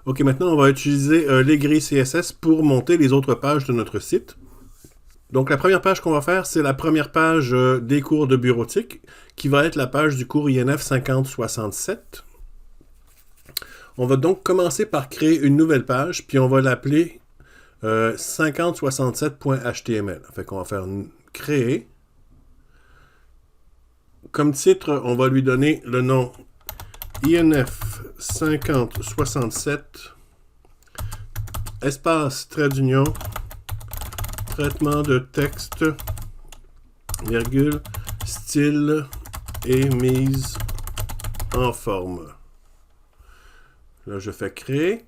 Ok, maintenant on va utiliser les grilles CSS pour monter les autres pages de notre site. Donc la première page qu'on va faire, c'est la première page des cours de bureautique, qui va être la page du cours INF 5067. On va donc commencer par créer une nouvelle page, puis on va l'appeler 5067.html. Fait qu'on va faire créer. Comme titre, on va lui donner le nom INF 5067 espace trait d'union traitement de texte virgule style et mise en forme. Là, je fais créer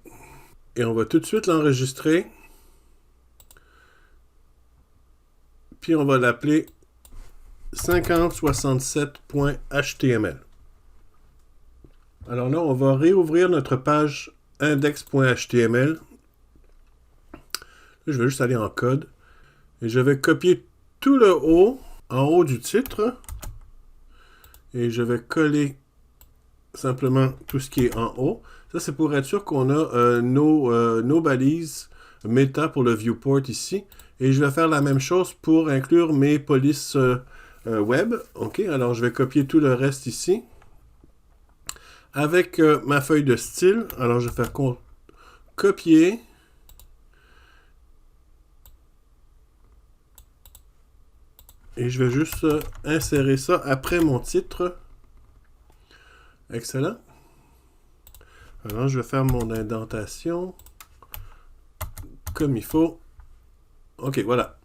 et on va tout de suite l'enregistrer. Puis on va l'appeler 5067.html. Alors là, on va réouvrir notre page index.html. Je vais juste aller en code. Et je vais copier tout le haut, en haut du titre. Et je vais coller simplement tout ce qui est en haut. Ça, c'est pour être sûr qu'on a nos balises méta pour le viewport ici. Et je vais faire la même chose pour inclure mes polices web. OK, alors je vais copier tout le reste ici. Avec ma feuille de style, alors je vais faire copier. Et je vais juste insérer ça après mon titre. Excellent. Alors, je vais faire mon indentation comme il faut. OK, voilà.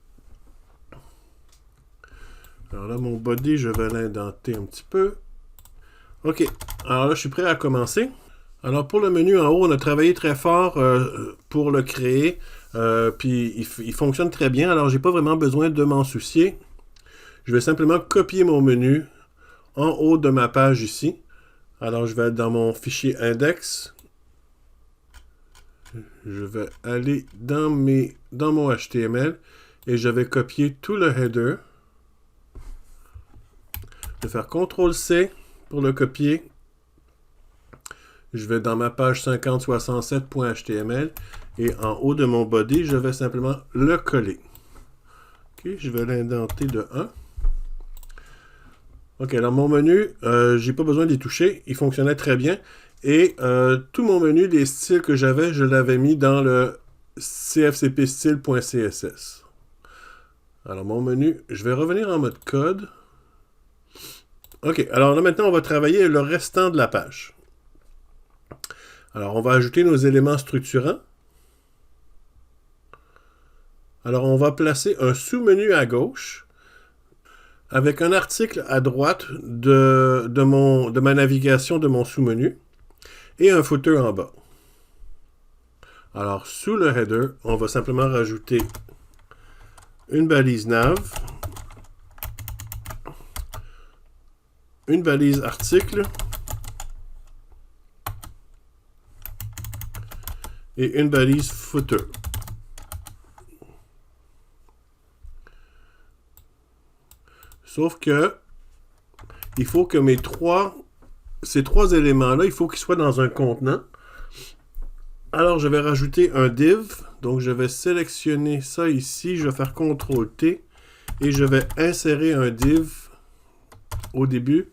Alors là, mon body, je vais l'indenter un petit peu. OK. Alors là, je suis prêt à commencer. Alors, pour le menu en haut, on a travaillé très fort pour le créer. Puis, il fonctionne très bien. Alors, j'ai pas vraiment besoin de m'en soucier. Je vais simplement copier mon menu en haut de ma page ici. Alors, je vais être dans mon fichier index. Je vais aller dans mon HTML et je vais copier tout le header. Je vais faire CTRL-C pour le copier. Je vais dans ma page 5067.html et en haut de mon body, je vais simplement le coller. OK, je vais l'indenter de 1. OK, alors mon menu, j'ai pas besoin d'y toucher. Il fonctionnait très bien. Et tout mon menu, les styles que j'avais, je l'avais mis dans le cfcpstyle.css. Alors mon menu, je vais revenir en mode code. OK, alors là maintenant, on va travailler le restant de la page. Alors on va ajouter nos éléments structurants. Alors on va placer un sous-menu à gauche avec un article à droite de ma navigation de mon sous-menu et un footer en bas. Alors, sous le header, on va simplement rajouter une balise nav, une balise article et une balise footer. Sauf que il faut que ces trois éléments-là, il faut qu'ils soient dans un contenant. Alors, je vais rajouter un div. Donc, je vais sélectionner ça ici. Je vais faire CTRL-T. Et je vais insérer un div au début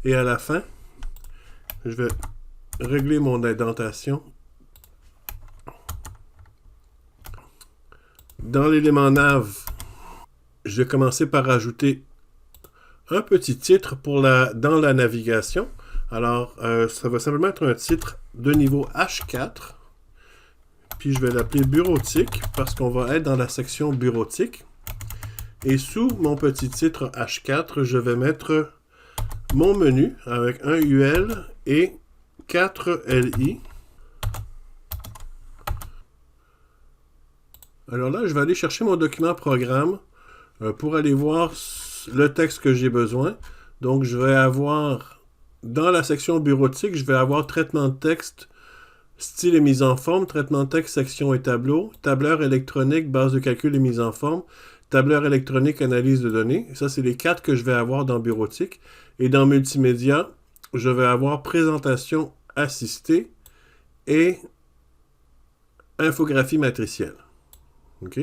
et à la fin. Je vais régler mon indentation. Dans l'élément nav, je vais commencer par rajouter un petit titre dans la navigation. Alors, ça va simplement être un titre de niveau H4. Puis, je vais l'appeler bureautique parce qu'on va être dans la section bureautique. Et sous mon petit titre H4, je vais mettre mon menu avec un UL et 4 LI. Alors là, je vais aller chercher mon document programme pour aller voir le texte que j'ai besoin. Donc, je vais avoir, dans la section bureautique, je vais avoir traitement de texte, style et mise en forme, traitement de texte, section et tableau, tableur électronique, base de calcul et mise en forme, tableur électronique, analyse de données. Ça, c'est les 4 que je vais avoir dans bureautique. Et dans multimédia, je vais avoir présentation assistée et infographie matricielle. OK?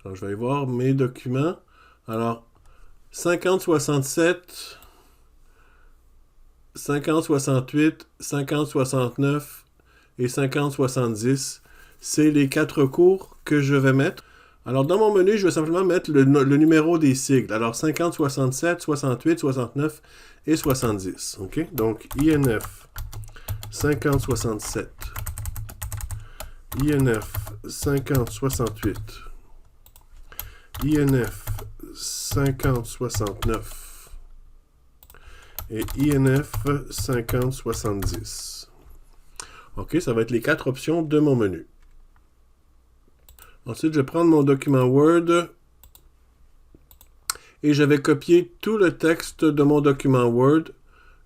Alors, je vais aller voir mes documents. Alors, 5067, 5068, 5069 et 5070, c'est les 4 cours que je vais mettre. Alors, dans mon menu, je vais simplement mettre le numéro des sigles. Alors, 50, 67, 68, 69 et 70. OK? Donc, INF 50, 67. INF 50, 68. INF 50, 69. Et INF 50, 70. OK, ça va être les 4 options de mon menu. Ensuite, je vais prendre mon document Word et je vais copier tout le texte de mon document Word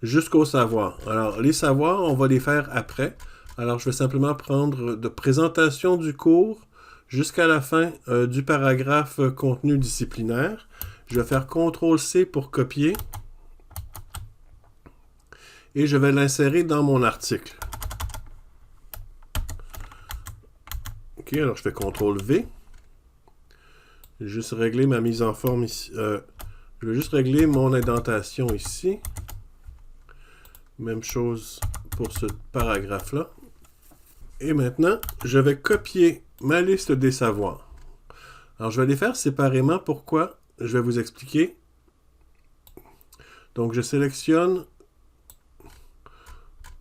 jusqu'au savoir. Alors, les savoirs, on va les faire après. Alors, je vais simplement prendre de présentation du cours jusqu'à la fin du paragraphe contenu disciplinaire. Je vais faire CTRL-C pour copier et je vais l'insérer dans mon article. OK, alors je fais CTRL-V. Je vais juste régler ma mise en forme ici. Je vais juste régler mon indentation ici. Même chose pour ce paragraphe-là. Et maintenant, je vais copier ma liste des savoirs. Alors, je vais les faire séparément. Pourquoi? Je vais vous expliquer. Donc, je sélectionne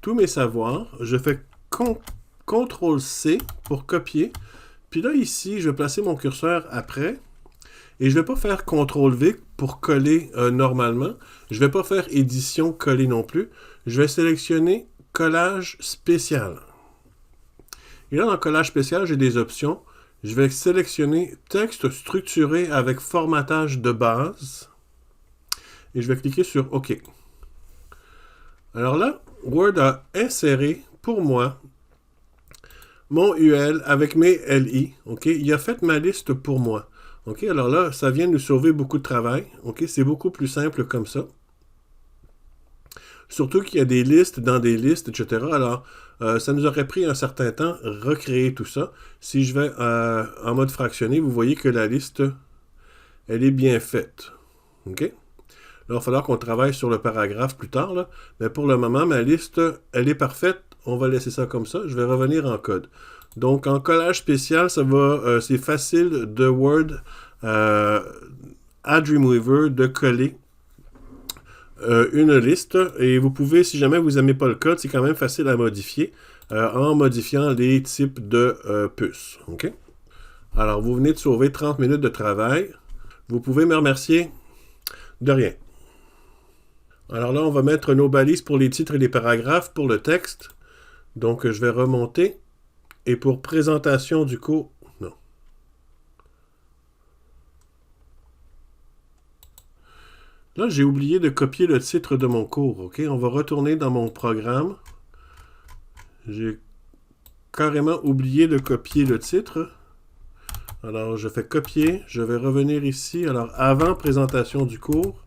tous mes savoirs. Je fais CTRL-C pour copier. Puis là, ici, je vais placer mon curseur après. Et je ne vais pas faire CTRL-V pour coller normalement. Je ne vais pas faire édition coller non plus. Je vais sélectionner collage spécial. Et là, dans collage spécial, j'ai des options. Je vais sélectionner texte structuré avec formatage de base. Et je vais cliquer sur OK. Alors là, Word a inséré pour moi mon UL avec mes LI. OK? Il a fait ma liste pour moi. OK? Alors là, ça vient nous sauver beaucoup de travail. OK? C'est beaucoup plus simple comme ça. Surtout qu'il y a des listes dans des listes, etc. Alors, ça nous aurait pris un certain temps recréer tout ça. Si je vais en mode fractionné, vous voyez que la liste, elle est bien faite. OK? Là, il va falloir qu'on travaille sur le paragraphe plus tard. Là. Mais pour le moment, ma liste, elle est parfaite. On va laisser ça comme ça. Je vais revenir en code. Donc, en collage spécial, ça va, c'est facile de Word à Dreamweaver de coller une liste. Et vous pouvez, si jamais vous n'aimez pas le code, c'est quand même facile à modifier en modifiant les types de puces. OK? Alors, vous venez de sauver 30 minutes de travail. Vous pouvez me remercier de rien. Alors là, on va mettre nos balises pour les titres et les paragraphes pour le texte. Donc, je vais remonter. Et pour présentation du cours, non. Là, j'ai oublié de copier le titre de mon cours. OK? On va retourner dans mon programme. J'ai carrément oublié de copier le titre. Alors, je fais copier. Je vais revenir ici. Alors, avant présentation du cours,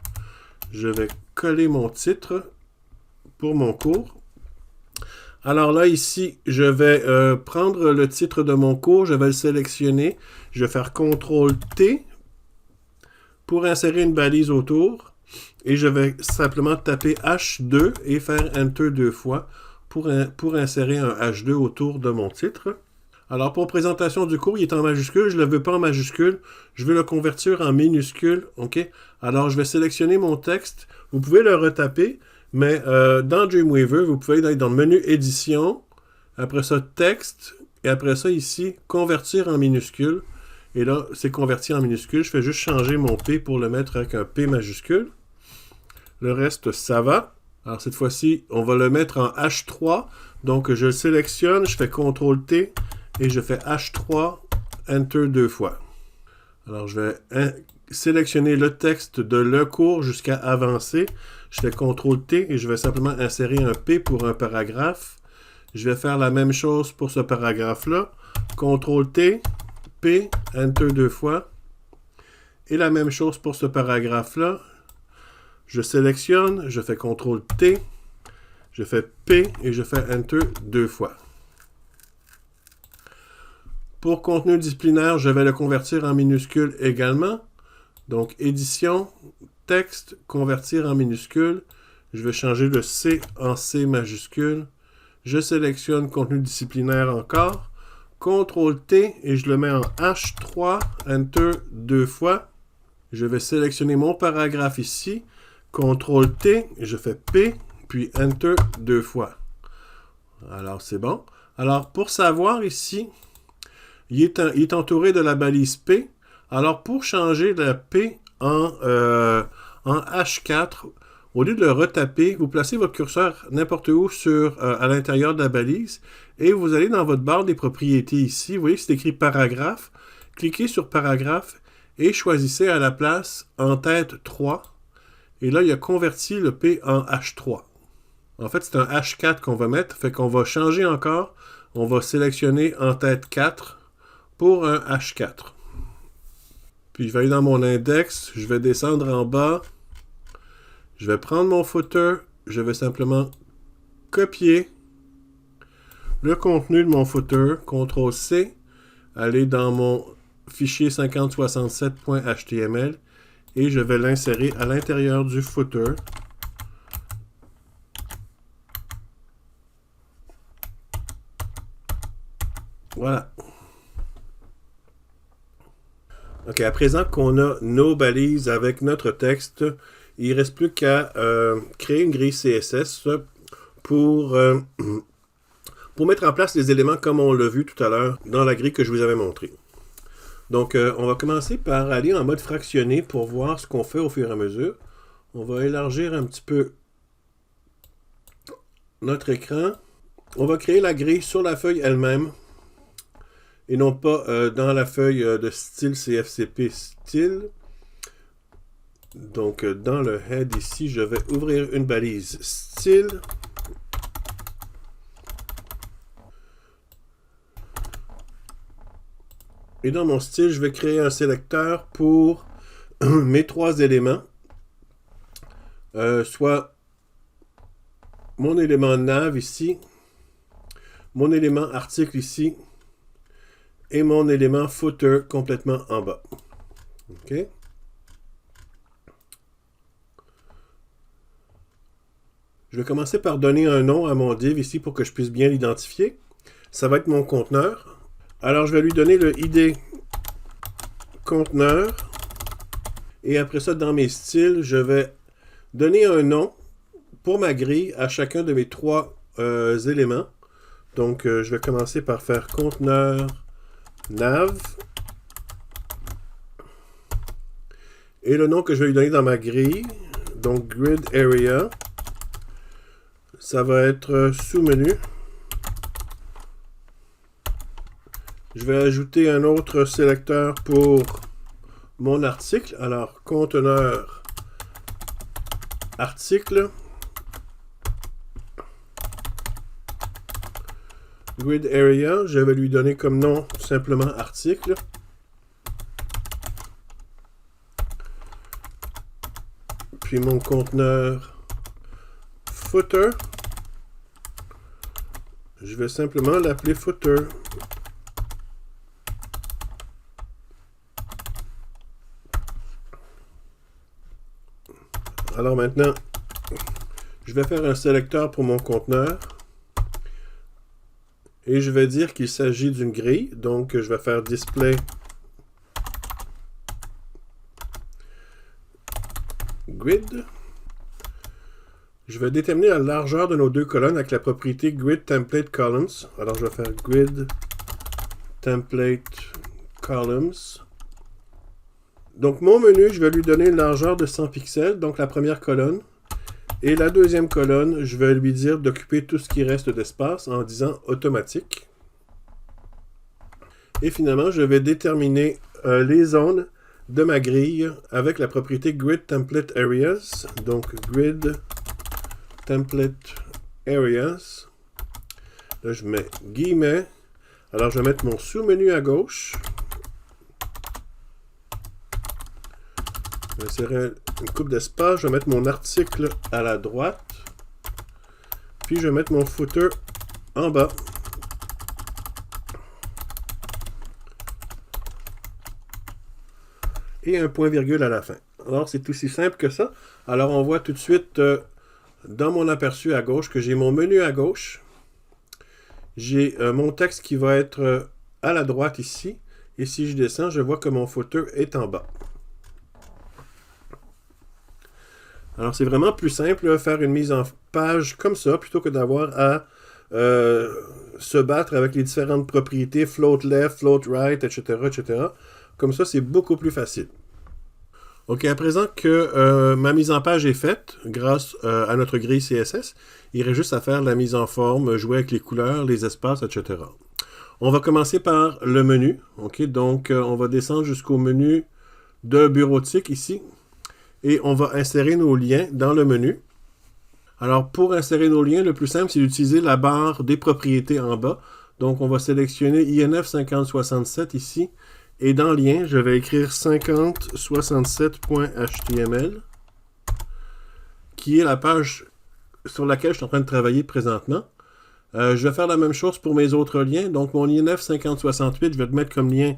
je vais coller mon titre pour mon cours. Alors là, ici, je vais prendre le titre de mon cours. Je vais le sélectionner. Je vais faire CTRL-T pour insérer une balise autour. Et je vais simplement taper H2 et faire Enter 2 fois pour insérer un H2 autour de mon titre. Alors, pour présentation du cours, il est en majuscule. Je ne le veux pas en majuscule. Je veux le convertir en minuscule. OK? Alors, je vais sélectionner mon texte. Vous pouvez le retaper, mais dans Dreamweaver, vous pouvez aller dans le menu Édition, après ça, Texte, et après ça, ici, Convertir en minuscule. Et là, c'est converti en minuscule. Je fais juste changer mon P pour le mettre avec un P majuscule. Le reste, ça va. Alors, cette fois-ci, on va le mettre en H3. Donc, je le sélectionne, je fais CTRL-T, et je fais H3, Enter 2 fois. Alors, je vais sélectionner le texte de le cours jusqu'à avancer. Je fais CTRL-T et je vais simplement insérer un P pour un paragraphe. Je vais faire la même chose pour ce paragraphe-là. CTRL-T, P, Enter 2 fois. Et la même chose pour ce paragraphe-là. Je sélectionne, je fais CTRL-T, Je fais P et je fais Enter 2 fois. Pour contenu disciplinaire, je vais le convertir en minuscule également. Donc, édition, texte, convertir en minuscule. Je vais changer le C en C majuscule. Je sélectionne contenu disciplinaire encore. CTRL-T et je le mets en H3, Enter 2 fois. Je vais sélectionner mon paragraphe ici. CTRL-T, je fais P, puis Enter 2 fois. Alors, c'est bon. Alors, pour savoir ici, il est entouré de la balise P. Alors, pour changer la P en H4, au lieu de le retaper, vous placez votre curseur n'importe où à l'intérieur de la balise et vous allez dans votre barre des propriétés ici. Vous voyez, c'est écrit paragraphe. Cliquez sur paragraphe et choisissez à la place en tête 3. Et là, il a converti le P en H3. En fait, c'est un H4 qu'on va mettre. Fait qu'on va changer encore. On va sélectionner en tête 4 pour un H4. Puis je vais aller dans mon index. Je vais descendre en bas. Je vais prendre mon footer. Je vais simplement copier le contenu de mon footer. CTRL-C. Aller dans mon fichier 5067.html. Et je vais l'insérer à l'intérieur du footer. Voilà. OK, à présent qu'on a nos balises avec notre texte, il ne reste plus qu'à créer une grille CSS pour mettre en place les éléments comme on l'a vu tout à l'heure dans la grille que je vous avais montrée. Donc, on va commencer par aller en mode fractionné pour voir ce qu'on fait au fur et à mesure. On va élargir un petit peu notre écran. On va créer la grille sur la feuille elle-même et non pas dans la feuille de style CFCP style. Donc, dans le head ici, je vais ouvrir une balise style. Et dans mon style, je vais créer un sélecteur pour mes 3 éléments. Soit mon élément nav ici, mon élément article ici, et mon élément footer complètement en bas. OK? Je vais commencer par donner un nom à mon div ici pour que je puisse bien l'identifier. Ça va être mon conteneur. Alors, je vais lui donner le ID conteneur. Et après ça, dans mes styles, je vais donner un nom pour ma grille à chacun de mes 3 éléments. Donc, je vais commencer par faire conteneur nav. Et le nom que je vais lui donner dans ma grille, donc grid area, ça va être sous-menu. Je vais ajouter un autre sélecteur pour mon article. Alors, conteneur article. Grid area, je vais lui donner comme nom simplement article. Puis mon conteneur footer. Je vais simplement l'appeler footer. Alors maintenant, je vais faire un sélecteur pour mon conteneur. Et je vais dire qu'il s'agit d'une grille. Donc, je vais faire display grid. Je vais déterminer la largeur de nos 2 colonnes avec la propriété grid template columns. Alors, je vais faire grid template columns. Donc, mon menu, je vais lui donner une largeur de 100 pixels, donc la première colonne. Et la deuxième colonne, je vais lui dire d'occuper tout ce qui reste d'espace en disant automatique. Et finalement, je vais déterminer les zones de ma grille avec la propriété grid template areas. Donc, grid template areas. Là, je mets guillemets. Alors, je vais mettre mon sous-menu à gauche. Je vais insérer une coupe d'espace. Je vais mettre mon article à la droite. Puis je vais mettre mon footer en bas. Et un point-virgule à la fin. Alors, c'est aussi simple que ça. Alors, on voit tout de suite dans mon aperçu à gauche que j'ai mon menu à gauche. J'ai mon texte qui va être à la droite ici. Et si je descends, je vois que mon footer est en bas. Alors, c'est vraiment plus simple de faire une mise en page comme ça, plutôt que d'avoir à se battre avec les différentes propriétés, float left, float right, etc., etc. Comme ça, c'est beaucoup plus facile. OK, à présent que ma mise en page est faite, grâce à notre grille CSS, il reste juste à faire la mise en forme, jouer avec les couleurs, les espaces, etc. On va commencer par le menu. OK, donc on va descendre jusqu'au menu de bureautique ici. Et on va insérer nos liens dans le menu. Alors, pour insérer nos liens, le plus simple, c'est d'utiliser la barre des propriétés en bas. Donc, on va sélectionner INF 5067 ici. Et dans lien, je vais écrire 5067.html, qui est la page sur laquelle je suis en train de travailler présentement. Je vais faire la même chose pour mes autres liens. Donc, mon INF 5068, je vais le mettre comme lien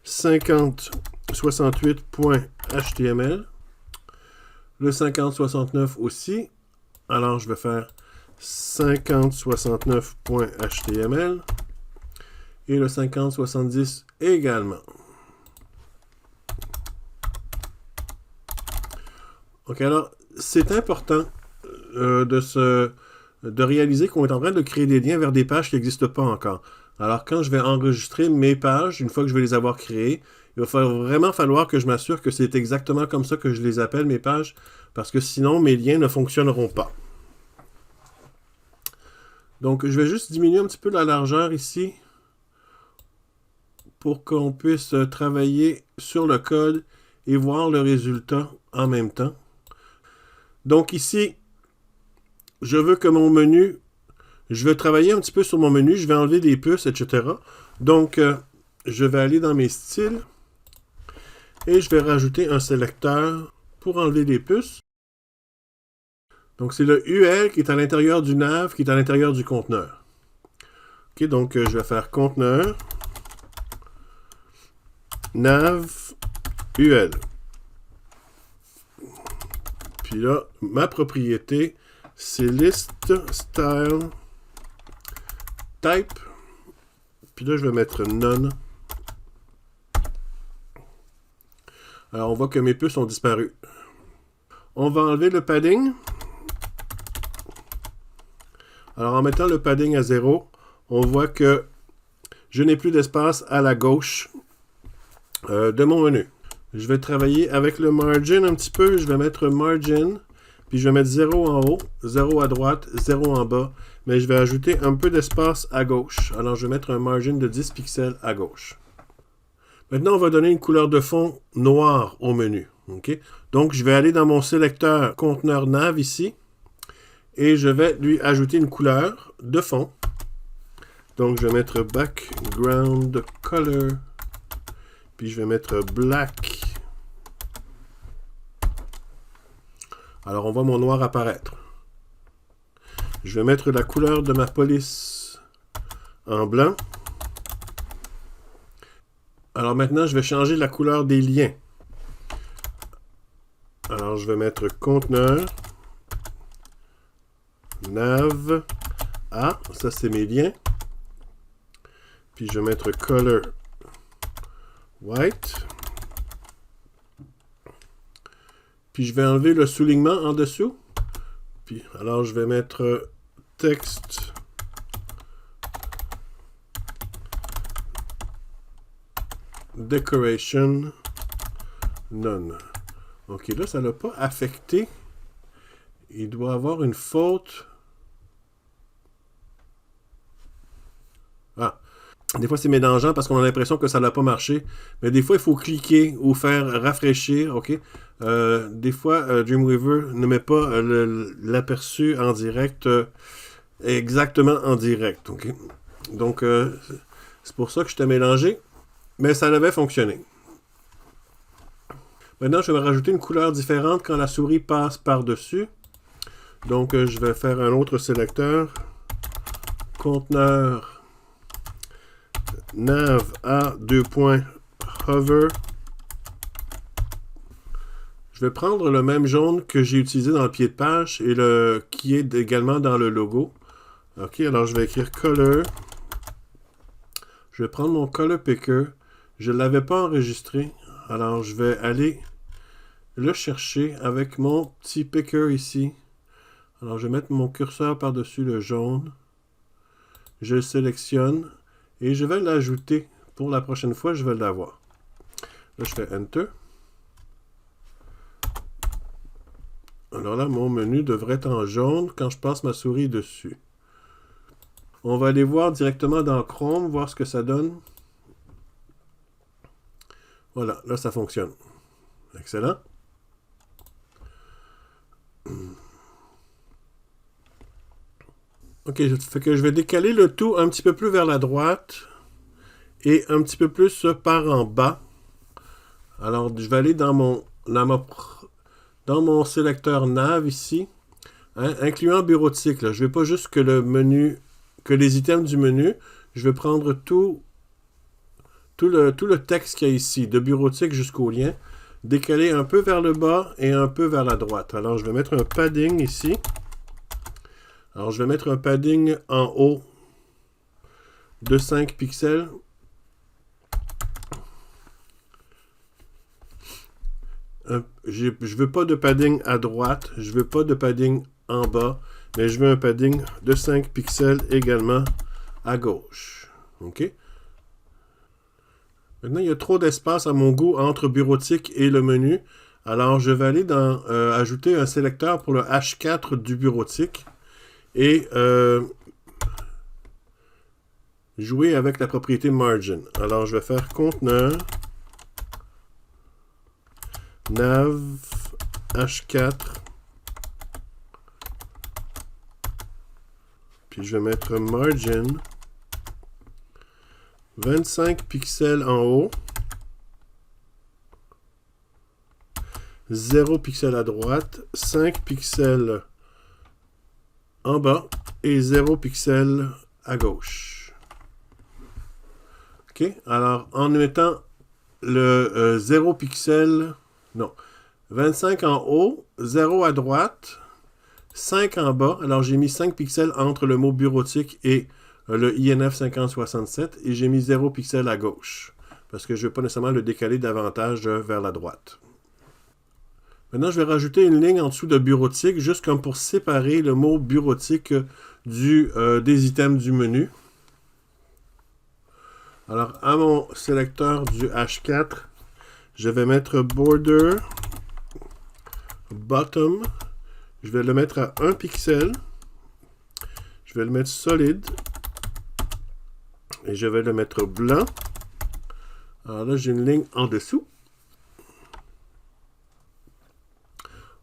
5068.html. Le 5069 aussi. Alors, je vais faire 5069.html. Et le 5070 également. OK, alors, c'est important de réaliser qu'on est en train de créer des liens vers des pages qui n'existent pas encore. Alors, quand je vais enregistrer mes pages, une fois que je vais les avoir créées, il va vraiment falloir que je m'assure que c'est exactement comme ça que je les appelle, mes pages, parce que sinon, mes liens ne fonctionneront pas. Donc, je vais juste diminuer un petit peu la largeur ici pour qu'on puisse travailler sur le code et voir le résultat en même temps. Donc ici, je veux que mon menu, je vais travailler un petit peu sur mon menu, je vais enlever des puces, etc. Donc, je vais aller dans mes styles et je vais rajouter un sélecteur pour enlever les puces. Donc, c'est le UL qui est à l'intérieur du nav, qui est à l'intérieur du conteneur. OK, donc je vais faire conteneur, nav, UL. Puis là, ma propriété, c'est list style type. Puis là, je vais mettre none. Alors, on voit que mes puces ont disparu. On va enlever le padding. Alors, en mettant le padding à 0, on voit que je n'ai plus d'espace à la gauche de mon menu. Je vais travailler avec le margin un petit peu. Je vais mettre margin, puis je vais mettre 0 en haut, 0 à droite, 0 en bas. Mais je vais ajouter un peu d'espace à gauche. Alors, je vais mettre un margin de 10 pixels à gauche. Maintenant, on va donner une couleur de fond noire au menu. Okay? Donc, je vais aller dans mon sélecteur conteneur nav ici. Et je vais lui ajouter une couleur de fond. Donc, je vais mettre background color. Puis, je vais mettre black. Alors, on voit mon noir apparaître. Je vais mettre la couleur de ma police en blanc. Alors, maintenant, je vais changer la couleur des liens. Alors, je vais mettre conteneur. Nav. Ah, ça, c'est mes liens. Puis, je vais mettre color white. Puis, je vais enlever le soulignement en dessous. Puis, alors, je vais mettre texte decoration none. OK, là, ça n'a pas affecté. Il doit avoir une faute. Ah. Des fois, c'est mélangeant parce qu'on a l'impression que ça n'a pas marché. Mais des fois, il faut cliquer ou faire rafraîchir. OK? Des fois, Dreamweaver ne met pas l'aperçu en direct exactement en direct. OK? Donc, c'est pour ça que je t'ai mélangé. Mais ça devait fonctionner. Maintenant, je vais rajouter une couleur différente quand la souris passe par-dessus. Donc, je vais faire un autre sélecteur. Conteneur nav a hover. Je vais prendre le même jaune que j'ai utilisé dans le pied de page et qui est également dans le logo. Ok, alors je vais écrire color. Je vais prendre mon color picker. Je ne l'avais pas enregistré. Alors je vais aller le chercher avec mon petit picker ici. Alors je vais mettre mon curseur par-dessus le jaune. Je le sélectionne et je vais l'ajouter. Pour la prochaine fois, je vais l'avoir. Là, je fais Enter. Alors là, mon menu devrait être en jaune quand je passe ma souris dessus. On va aller voir directement dans Chrome, voir ce que ça donne. Voilà, là, ça fonctionne. Excellent. Ok, ça fait que je vais décaler le tout un petit peu plus vers la droite et un petit peu plus par en bas. Alors, je vais aller dans mon sélecteur nav ici, hein, incluant bureautique. Là. Je ne vais pas juste que les items du menu. Je vais prendre tout le texte qu'il y a ici, de bureautique jusqu'au lien, décaler un peu vers le bas et un peu vers la droite. Alors, je vais mettre un padding ici. Alors, je vais mettre un padding en haut de 5 pixels. Je ne veux pas de padding à droite, je ne veux pas de padding en bas, mais je veux un padding de 5 pixels également à gauche. OK? Maintenant, il y a trop d'espace à mon goût entre bureautique et le menu. Alors, je vais aller dans ajouter un sélecteur pour le H4 du bureautique et jouer avec la propriété margin. Alors, je vais faire conteneur nav H4. Puis je vais mettre margin 25 pixels en haut, 0 pixels à droite, 5 pixels en bas et 0 pixels à gauche. OK? Alors, en mettant le 0 pixel, non, 25 en haut, 0 à droite, 5 en bas. Alors, j'ai mis 5 pixels entre le mot bureautique et le INF 5067 et j'ai mis 0 pixel à gauche parce que je ne veux pas nécessairement le décaler davantage vers la droite. Maintenant, je vais rajouter une ligne en dessous de bureautique, juste comme pour séparer le mot bureautique des items du menu. Alors, à mon sélecteur du H4, je vais mettre border bottom. Je vais le mettre à 1 pixel. Je vais le mettre solide. Et je vais le mettre blanc. Alors là, j'ai une ligne en dessous.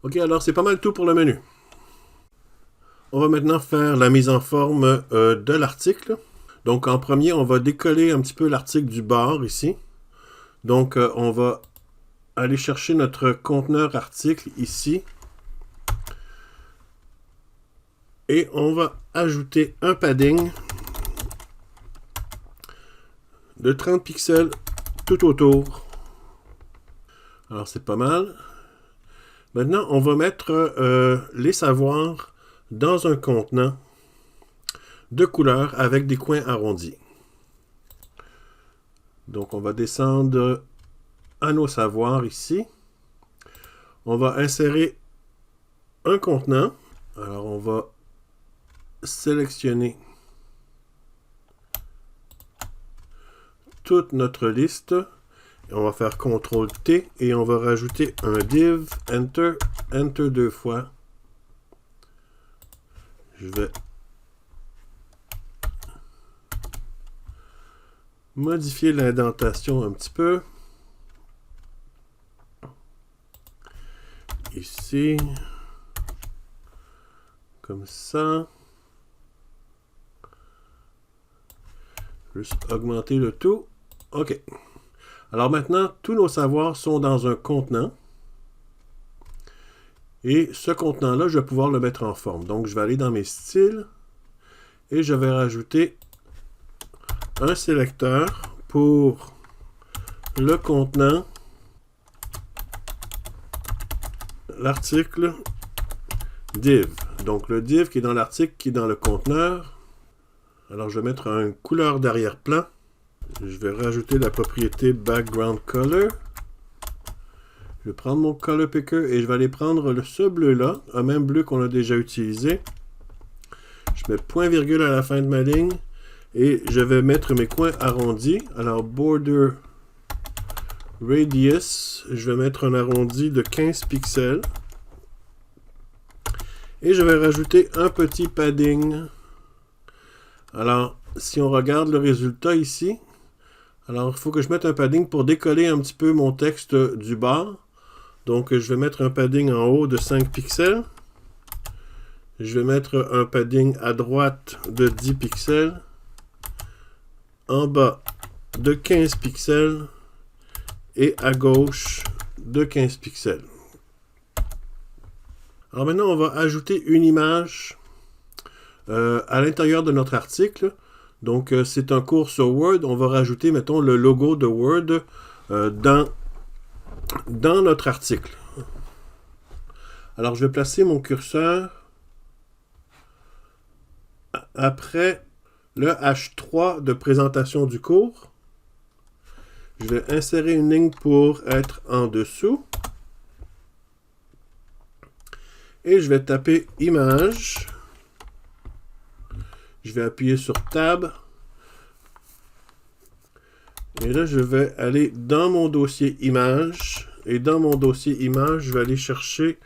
OK, alors c'est pas mal tout pour le menu. On va maintenant faire la mise en forme de l'article. Donc en premier, on va décoller un petit peu l'article du bord ici. Donc on va aller chercher notre conteneur article ici. Et on va ajouter un padding de 30 pixels tout autour. Alors c'est pas mal. Maintenant, on va mettre les savoirs dans un contenant de couleur avec des coins arrondis. Donc, on va descendre à nos savoirs ici. On va insérer un contenant. Alors, on va sélectionner toute notre liste. On va faire CTRL-T et on va rajouter un div, Enter, Enter 2 fois. Je vais modifier l'indentation un petit peu. Ici. Comme ça. Juste augmenter le tout. OK. Alors maintenant, tous nos savoirs sont dans un contenant. Et ce contenant-là, je vais pouvoir le mettre en forme. Donc, je vais aller dans mes styles et je vais rajouter un sélecteur pour le contenant, l'article div. Donc, le div qui est dans l'article, qui est dans le conteneur. Alors, je vais mettre une couleur d'arrière-plan. Je vais rajouter la propriété background color. Je vais prendre mon color picker et je vais aller prendre ce bleu-là, un même bleu qu'on a déjà utilisé. Je mets point virgule à la fin de ma ligne et je vais mettre mes coins arrondis. Alors, border radius, je vais mettre un arrondi de 15 pixels. Et je vais rajouter un petit padding. Alors, si on regarde le résultat ici, alors il faut que je mette un padding pour décoller un petit peu mon texte du bas. Donc, je vais mettre un padding en haut de 5 pixels. Je vais mettre un padding à droite de 10 pixels. En bas de 15 pixels. Et à gauche de 15 pixels. Alors maintenant, on va ajouter une image à l'intérieur de notre article. Donc, c'est un cours sur Word. On va rajouter, mettons, le logo de Word dans notre article. Alors, je vais placer mon curseur après le H3 de présentation du cours. Je vais insérer une ligne pour être en dessous. Et je vais taper Image. Je vais appuyer sur Tab. Et là, je vais aller dans mon dossier Images. Et dans mon dossier Images, je vais aller chercher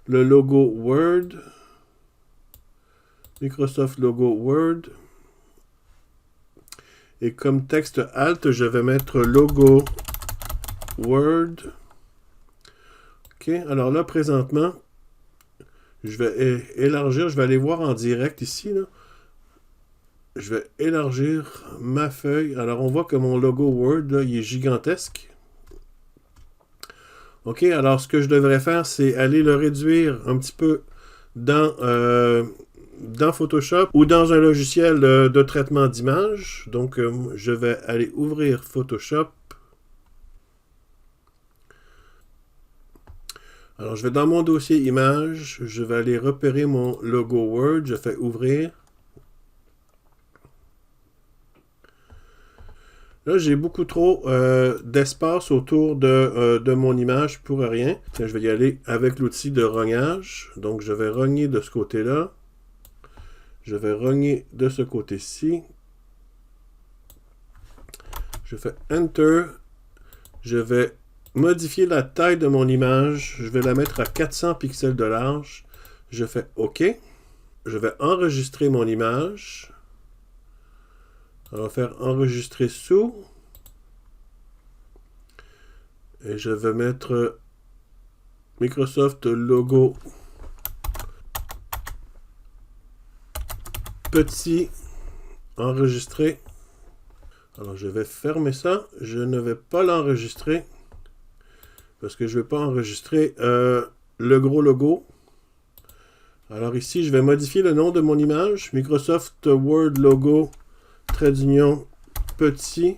le logo Word. Microsoft Logo Word. Et comme texte Alt, je vais mettre logo Word. OK, alors là, présentement, je vais élargir, je vais aller voir en direct ici, là. Je vais élargir ma feuille. Alors, on voit que mon logo Word, là, il est gigantesque. OK, alors ce que je devrais faire, c'est aller le réduire un petit peu dans Photoshop ou dans un logiciel de traitement d'image. Donc, je vais aller ouvrir Photoshop. Alors, je vais dans mon dossier Images. Je vais aller repérer mon logo Word. Je fais Ouvrir. Là, j'ai beaucoup trop d'espace autour de mon image pour rien. Tiens, je vais y aller avec l'outil de rognage. Donc, je vais rogner de ce côté-là. Je vais rogner de ce côté-ci. Je fais Enter. Je vais modifier la taille de mon image. Je vais la mettre à 400 pixels de large. Je fais OK. Je vais enregistrer mon image. On va faire enregistrer sous. Et je vais mettre Microsoft Logo petit enregistré. Alors je vais fermer ça. Je ne vais pas l'enregistrer parce que je ne vais pas enregistrer le gros logo. Alors ici, je vais modifier le nom de mon image. Microsoft Word Logo trait d'union petit.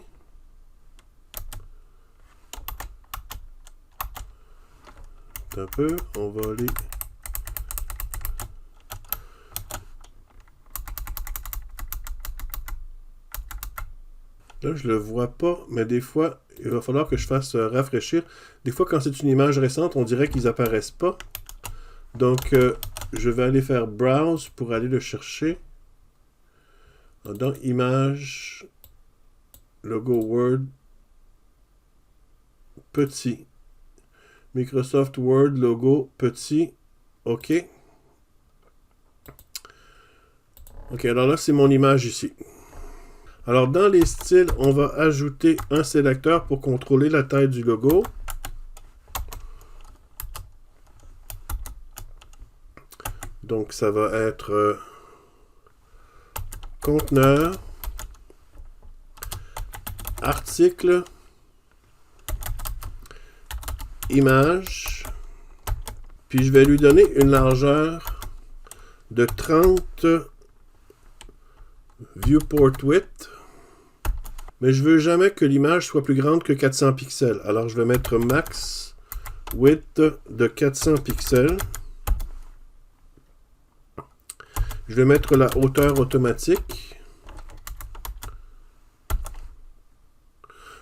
Un peu, on va aller. Là, je le vois pas, mais des fois, il va falloir que je fasse rafraîchir. Des fois, quand c'est une image récente, on dirait qu'ils apparaissent pas. Donc, je vais aller faire Browse pour aller le chercher. Dans Image, logo Word, petit. Microsoft Word, logo, petit. OK. OK, alors là, c'est mon image ici. Alors, dans les styles, on va ajouter un sélecteur pour contrôler la taille du logo. Donc, ça va être conteneur, article, image, Puis je vais lui donner une largeur de 30 viewport width. Mais je veux jamais que l'image soit plus grande que 400 pixels. Alors je vais mettre max width de 400 pixels. Je vais mettre la hauteur automatique.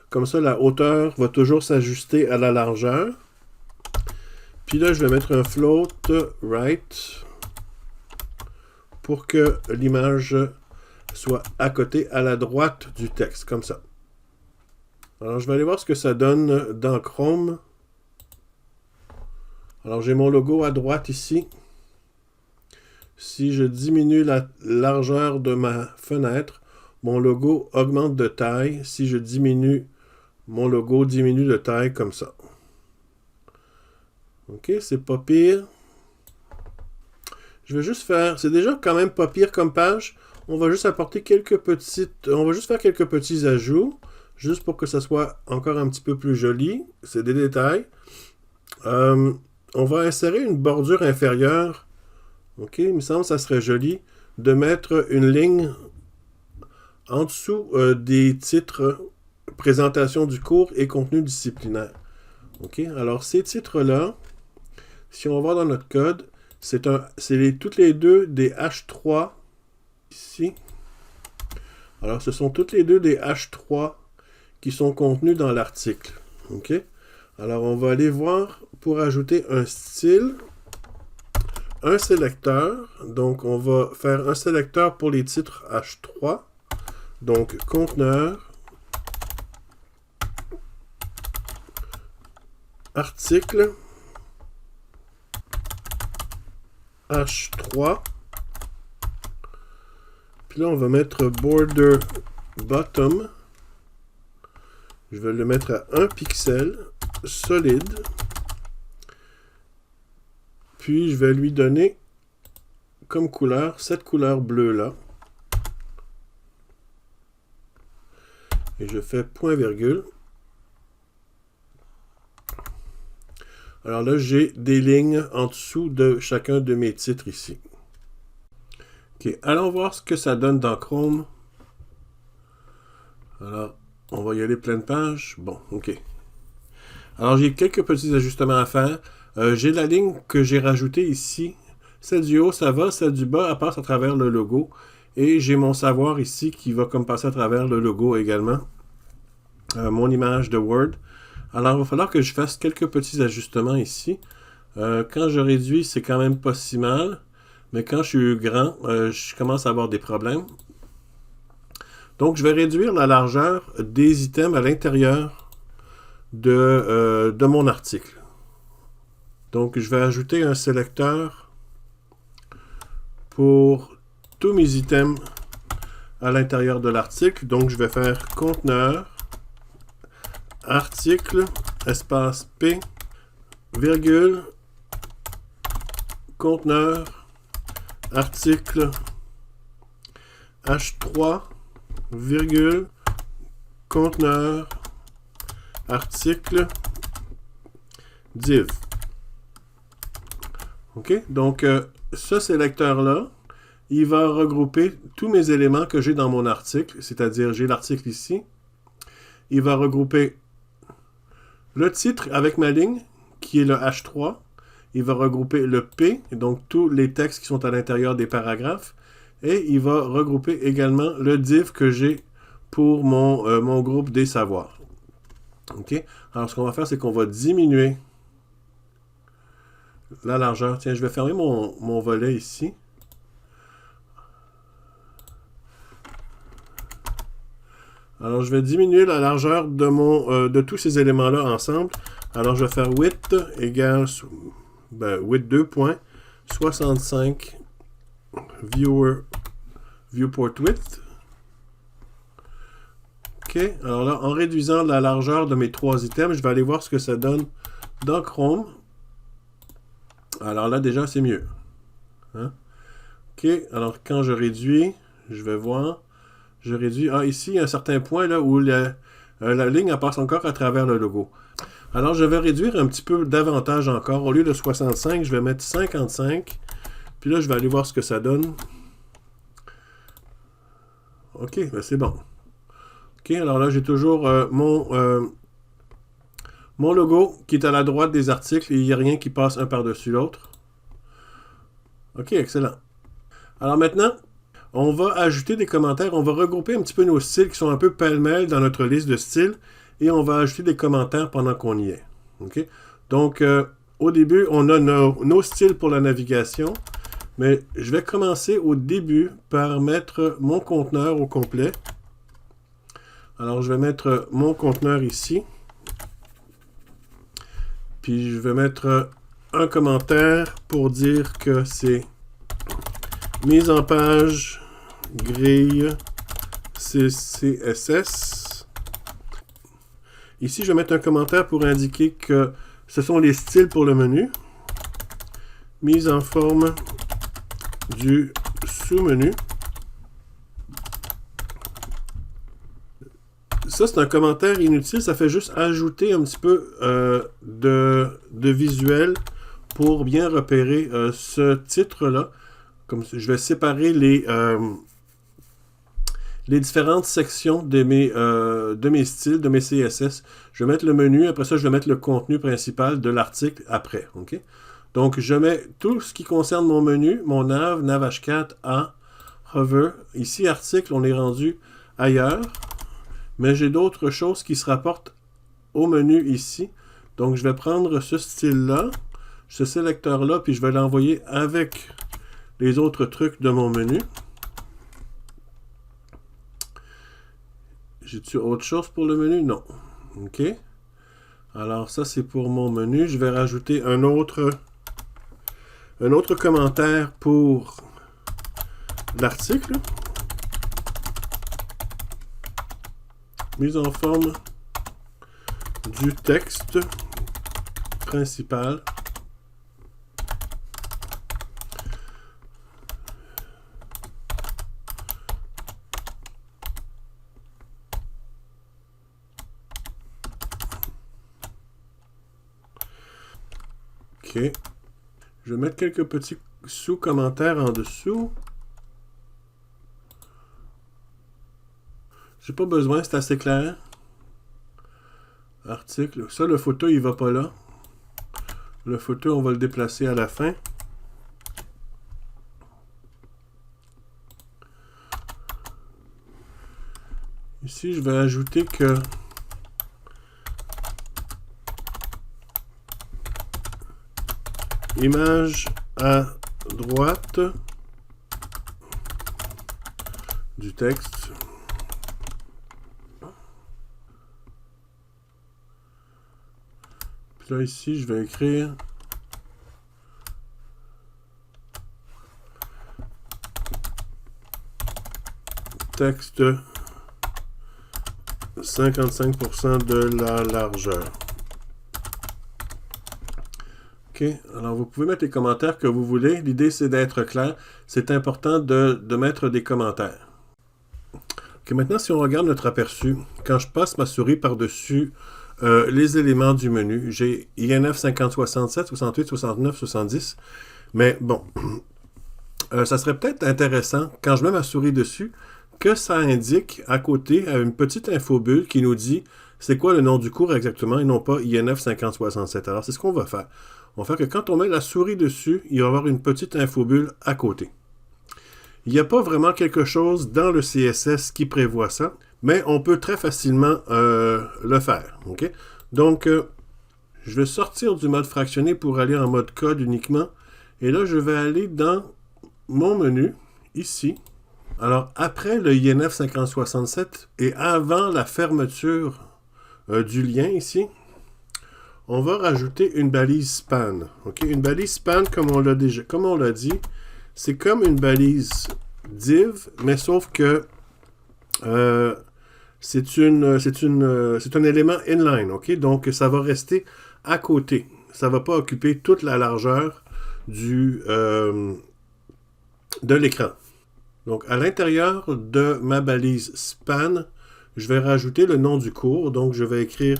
Comme ça, la hauteur va toujours s'ajuster à la largeur. Puis là, je vais mettre un float right pour que l'image soit à côté, à la droite du texte, comme ça. Alors, je vais aller voir ce que ça donne dans Chrome. Alors, j'ai mon logo à droite ici. Si je diminue la largeur de ma fenêtre, mon logo augmente de taille. Si je diminue, mon logo diminue de taille comme ça. OK, c'est pas pire. Je vais juste faire... C'est déjà quand même pas pire comme page. On va juste apporter quelques petites... On va juste faire quelques petits ajouts. Juste pour que ça soit encore un petit peu plus joli. C'est des détails. On va insérer une bordure inférieure. OK, il me semble que ça serait joli de mettre une ligne en dessous des titres présentation du cours et contenu disciplinaire. OK, alors ces titres-là, si on va voir dans notre code, c'est toutes les deux des H3 ici. Alors, ce sont toutes les deux des H3 qui sont contenus dans l'article. OK? Alors, on va aller voir pour ajouter un style, un sélecteur. Donc, on va faire un sélecteur pour les titres H3. Donc, conteneur, article, H3. Puis là, on va mettre border bottom. Je vais le mettre à 1 pixel, solide. Puis, je vais lui donner comme couleur cette couleur bleue-là. Et je fais point virgule. Alors là, j'ai des lignes en dessous de chacun de mes titres ici. OK, allons voir ce que ça donne dans Chrome. Alors, on va y aller pleine page. Bon, OK. Alors, j'ai quelques petits ajustements à faire. J'ai la ligne que j'ai rajoutée ici. Celle du haut, ça va. Celle du bas, elle passe à travers le logo. Et j'ai mon savoir ici qui va comme passer à travers le logo également. Mon image de Word. Alors, il va falloir que je fasse quelques petits ajustements ici. Quand je réduis, c'est quand même pas si mal. Mais quand je suis grand, je commence à avoir des problèmes. Donc, je vais réduire la largeur des items à l'intérieur de mon article. Donc, je vais ajouter un sélecteur pour tous mes items à l'intérieur de l'article. Donc, je vais faire conteneur, article, espace P, virgule, conteneur, article, H3, virgule, conteneur, article, div. OK? Donc, ce sélecteur-là, il va regrouper tous mes éléments que j'ai dans mon article, c'est-à-dire j'ai l'article ici. Il va regrouper le titre avec ma ligne, qui est le H3. Il va regrouper le P, donc tous les textes qui sont à l'intérieur des paragraphes. Et il va regrouper également le div que j'ai pour mon groupe des savoirs. OK? Alors, ce qu'on va faire, c'est qu'on va diminuer la largeur. Tiens, je vais fermer mon volet ici. Alors, je vais diminuer la largeur de tous ces éléments-là ensemble. Alors, je vais faire width égale width 2.65 viewport width. OK. Alors là, en réduisant la largeur de mes trois items, je vais aller voir ce que ça donne dans Chrome. Alors là, déjà, c'est mieux. Hein? OK. Alors, quand je réduis, je vais voir. Je réduis. Ah, ici, il y a un certain point là où la ligne elle passe encore à travers le logo. Alors, je vais réduire un petit peu davantage encore. Au lieu de 65, je vais mettre 55. Puis là, je vais aller voir ce que ça donne. OK, ben c'est bon. OK, alors là, j'ai toujours mon logo qui est à la droite des articles et il n'y a rien qui passe un par-dessus l'autre. OK, excellent. Alors maintenant, on va ajouter des commentaires. On va regrouper un petit peu nos styles qui sont un peu pêle-mêle dans notre liste de styles et on va ajouter des commentaires pendant qu'on y est. OK? Donc, au début, on a nos styles pour la navigation, mais je vais commencer au début par mettre mon conteneur au complet. Alors, je vais mettre mon conteneur ici. Puis, je vais mettre un commentaire pour dire que c'est mise en page grille CSS. Ici, je vais mettre un commentaire pour indiquer que ce sont les styles pour le menu. Mise en forme du sous-menu. Ça, c'est un commentaire inutile. Ça fait juste ajouter un petit peu de visuel pour bien repérer ce titre-là. Comme je vais séparer les différentes sections de mes styles, de mes CSS. Je vais mettre le menu, après ça, je vais mettre le contenu principal de l'article après. Okay? Donc, je mets tout ce qui concerne mon menu, mon nav, nav h4, A, hover. Ici, article, on est rendu ailleurs. Mais j'ai d'autres choses qui se rapportent au menu ici. Donc, je vais prendre ce style-là, ce sélecteur-là, puis je vais l'envoyer avec les autres trucs de mon menu. J'ai-tu autre chose pour le menu? Non. OK. Alors, ça, c'est pour mon menu. Je vais rajouter un autre commentaire pour l'article. Mise en forme du texte principal. OK. Je vais mettre quelques petits sous-commentaires en dessous. J'ai pas besoin, c'est assez clair. Article. Ça, le photo, il va pas là. Le photo, on va le déplacer à la fin. Ici, je vais ajouter que image à droite du texte. Puis là, ici, je vais écrire texte 55% de la largeur. OK. Alors, vous pouvez mettre les commentaires que vous voulez. L'idée, c'est d'être clair. C'est important de mettre des commentaires. OK. Maintenant, si on regarde notre aperçu, quand je passe ma souris par-dessus les éléments du menu, j'ai INF 50, 67, 68, 69, 70. Mais bon, ça serait peut-être intéressant, quand je mets ma souris dessus, que ça indique à côté une petite infobulle qui nous dit c'est quoi le nom du cours exactement et non pas INF 5067. Alors, c'est ce qu'on va faire. On va faire que quand on met la souris dessus, il va y avoir une petite infobulle à côté. Il n'y a pas vraiment quelque chose dans le CSS qui prévoit ça, mais on peut très facilement le faire. Okay? Donc, je vais sortir du mode fractionné pour aller en mode code uniquement. Et là, je vais aller dans mon menu, ici. Alors, après le INF 5067 et avant la fermeture du lien ici, on va rajouter une balise span. Okay? Une balise span, comme on l'a dit, c'est comme une balise div, mais sauf que c'est un élément inline. Okay? Donc, ça va rester à côté. Ça ne va pas occuper toute la largeur de l'écran. Donc, à l'intérieur de ma balise span, je vais rajouter le nom du cours. Donc, je vais écrire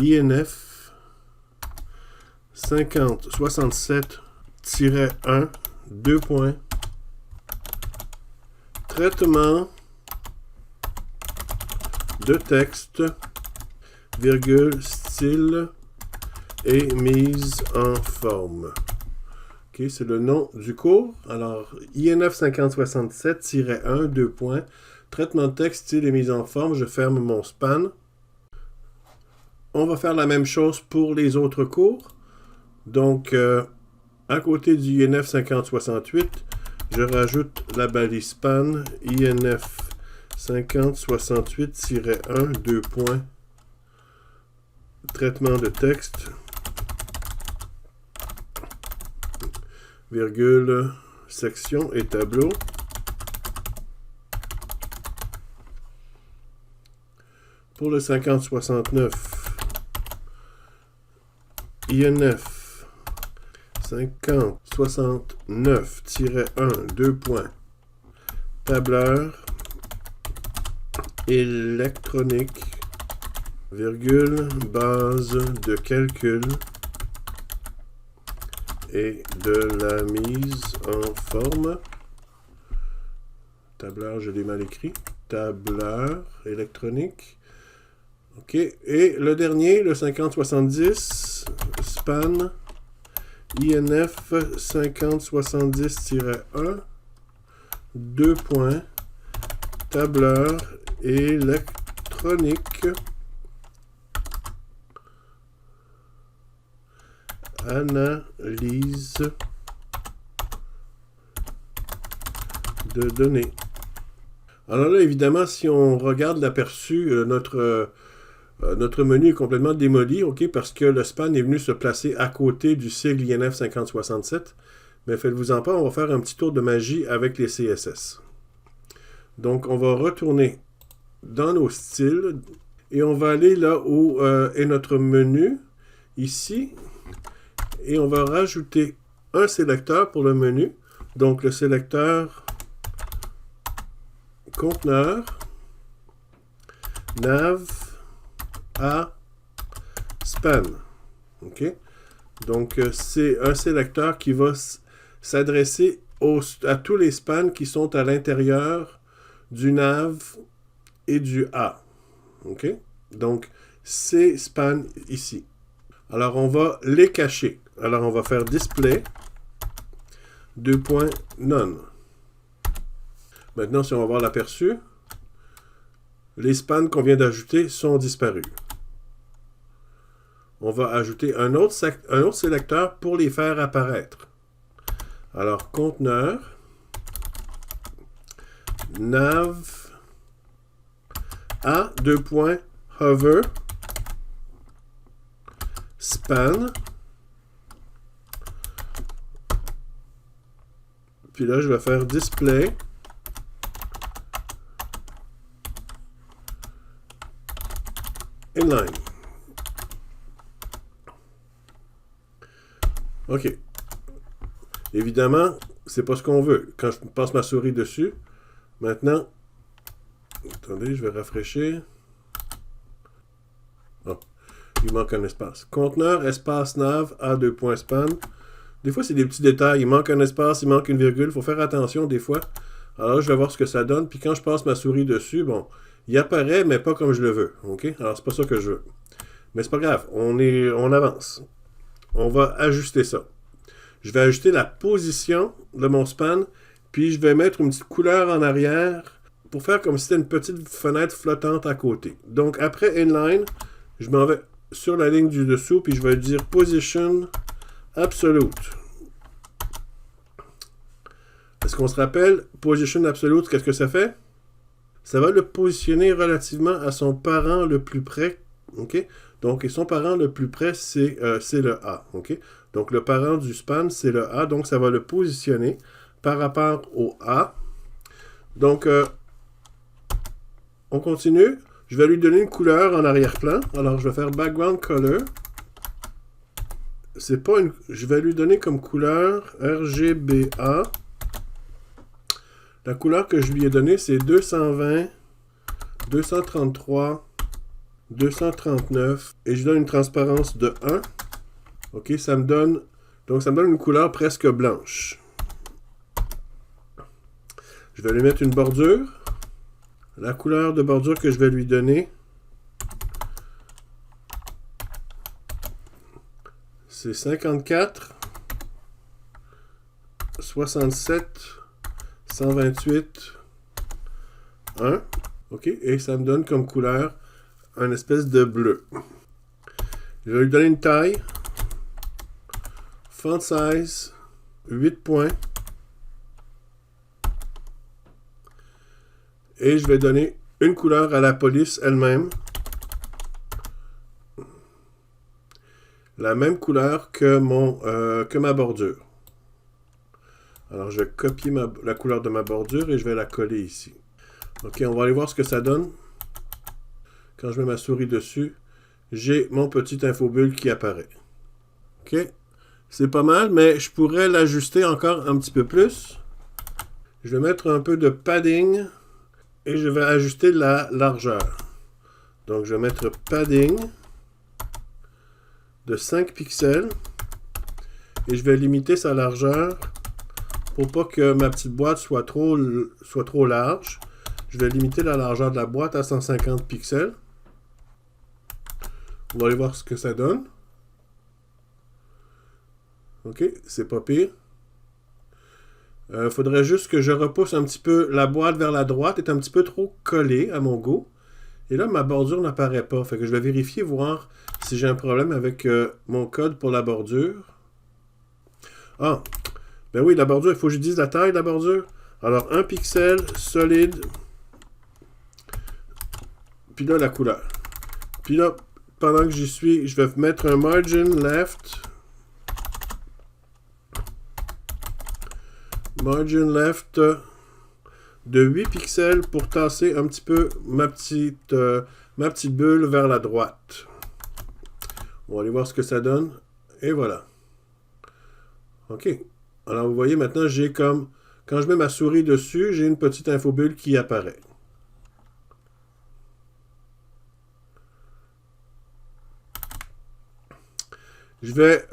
INF 5067-1, 2 points, traitement de texte, virgule, style et mise en forme. OK, c'est le nom du cours. Alors, INF 5067-1, 2 points, traitement de texte, style et mise en forme. Je ferme mon span. On va faire la même chose pour les autres cours. Donc, à côté du INF 5068, je rajoute la balise span INF 5068-1, 2 points, traitement de texte, virgule, section et tableau. Pour le 5069, INF 5069-1, 2 points, tableur électronique, virgule, base de calcul et de la mise en forme. Tableur, je l'ai mal écrit. Tableur électronique. OK. Et le dernier, le 5070, span, INF 5070-1, 2 points, tableur électronique, analyse de données. Alors là, évidemment, si on regarde l'aperçu, notre menu est complètement démoli, OK, parce que le span est venu se placer à côté du sigle INF 5067. Mais faites-vous-en pas, on va faire un petit tour de magie avec les CSS. Donc, on va retourner dans nos styles et on va aller là où est notre menu, ici, et on va rajouter un sélecteur pour le menu. Donc, le sélecteur conteneur, nav, à span. OK? Donc, c'est un sélecteur qui va s'adresser à tous les spans qui sont à l'intérieur du nav et du A. OK? Donc, ces spans ici. Alors, on va les cacher. Alors, on va faire display, 2 points, none. Maintenant, si on va voir l'aperçu, les spans qu'on vient d'ajouter sont disparus. On va ajouter un autre sélecteur pour les faire apparaître. Alors, conteneur, nav, a, 2 points, hover, span. Puis là, je vais faire display. Inline. OK. Évidemment, c'est pas ce qu'on veut. Quand je passe ma souris dessus, maintenant, attendez, je vais rafraîchir. Oh, il manque un espace. Conteneur, espace, nav, A, 2 points, span. Des fois, c'est des petits détails. Il manque un espace, il manque une virgule. Il faut faire attention des fois. Alors, je vais voir ce que ça donne. Puis quand je passe ma souris dessus, bon, il apparaît, mais pas comme je le veux. OK? Alors, c'est pas ça que je veux. Mais c'est pas grave. On avance. On va ajuster ça. Je vais ajuster la position de mon span, puis je vais mettre une petite couleur en arrière pour faire comme si c'était une petite fenêtre flottante à côté. Donc, après inline, je m'en vais sur la ligne du dessous, puis je vais dire position absolute. Est-ce qu'on se rappelle, position absolute, qu'est-ce que ça fait? Ça va le positionner relativement à son parent le plus près. OK? Donc, et son parent le plus près, c'est le A. OK? Donc, le parent du span, c'est le A. Donc, ça va le positionner par rapport au A. Donc, on continue. Je vais lui donner une couleur en arrière-plan. Alors, je vais faire background color. C'est pas une... Je vais lui donner comme couleur RGBA. La couleur que je lui ai donnée, c'est 220, 233, 239. Et je donne une transparence de 1. OK, ça me donne une couleur presque blanche. Je vais lui mettre une bordure. La couleur de bordure que je vais lui donner, c'est 54, 67, 128, 1. OK, et ça me donne comme couleur un espèce de bleu. Je vais lui donner une taille. Font size, 8 points. Et je vais donner une couleur à la police elle-même. La même couleur que ma bordure. Alors, je vais copier la couleur de ma bordure et je vais la coller ici. OK, on va aller voir ce que ça donne. Quand je mets ma souris dessus, j'ai mon petit infobulle qui apparaît. OK, c'est pas mal, mais je pourrais l'ajuster encore un petit peu plus. Je vais mettre un peu de padding et je vais ajuster la largeur. Donc, je vais mettre padding de 5 pixels et je vais limiter sa largeur pour pas que ma petite boîte soit trop large. Je vais limiter la largeur de la boîte à 150 pixels. On va aller voir ce que ça donne. OK, c'est pas pire. Faudrait juste que je repousse un petit peu la boîte vers la droite. Elle est un petit peu trop collée à mon goût. Et là, ma bordure n'apparaît pas. Fait que je vais vérifier, voir si j'ai un problème avec mon code pour la bordure. Ah, ben oui, la bordure, il faut que je dise la taille de la bordure. Alors, 1 pixel, solide. Puis là, la couleur. Puis là, pendant que j'y suis, je vais mettre un margin left. Margin left de 8 pixels pour tasser un petit peu ma petite bulle vers la droite. On va aller voir ce que ça donne. Et voilà. OK. Alors, vous voyez, maintenant, j'ai comme... Quand je mets ma souris dessus, j'ai une petite infobulle qui apparaît. Je vais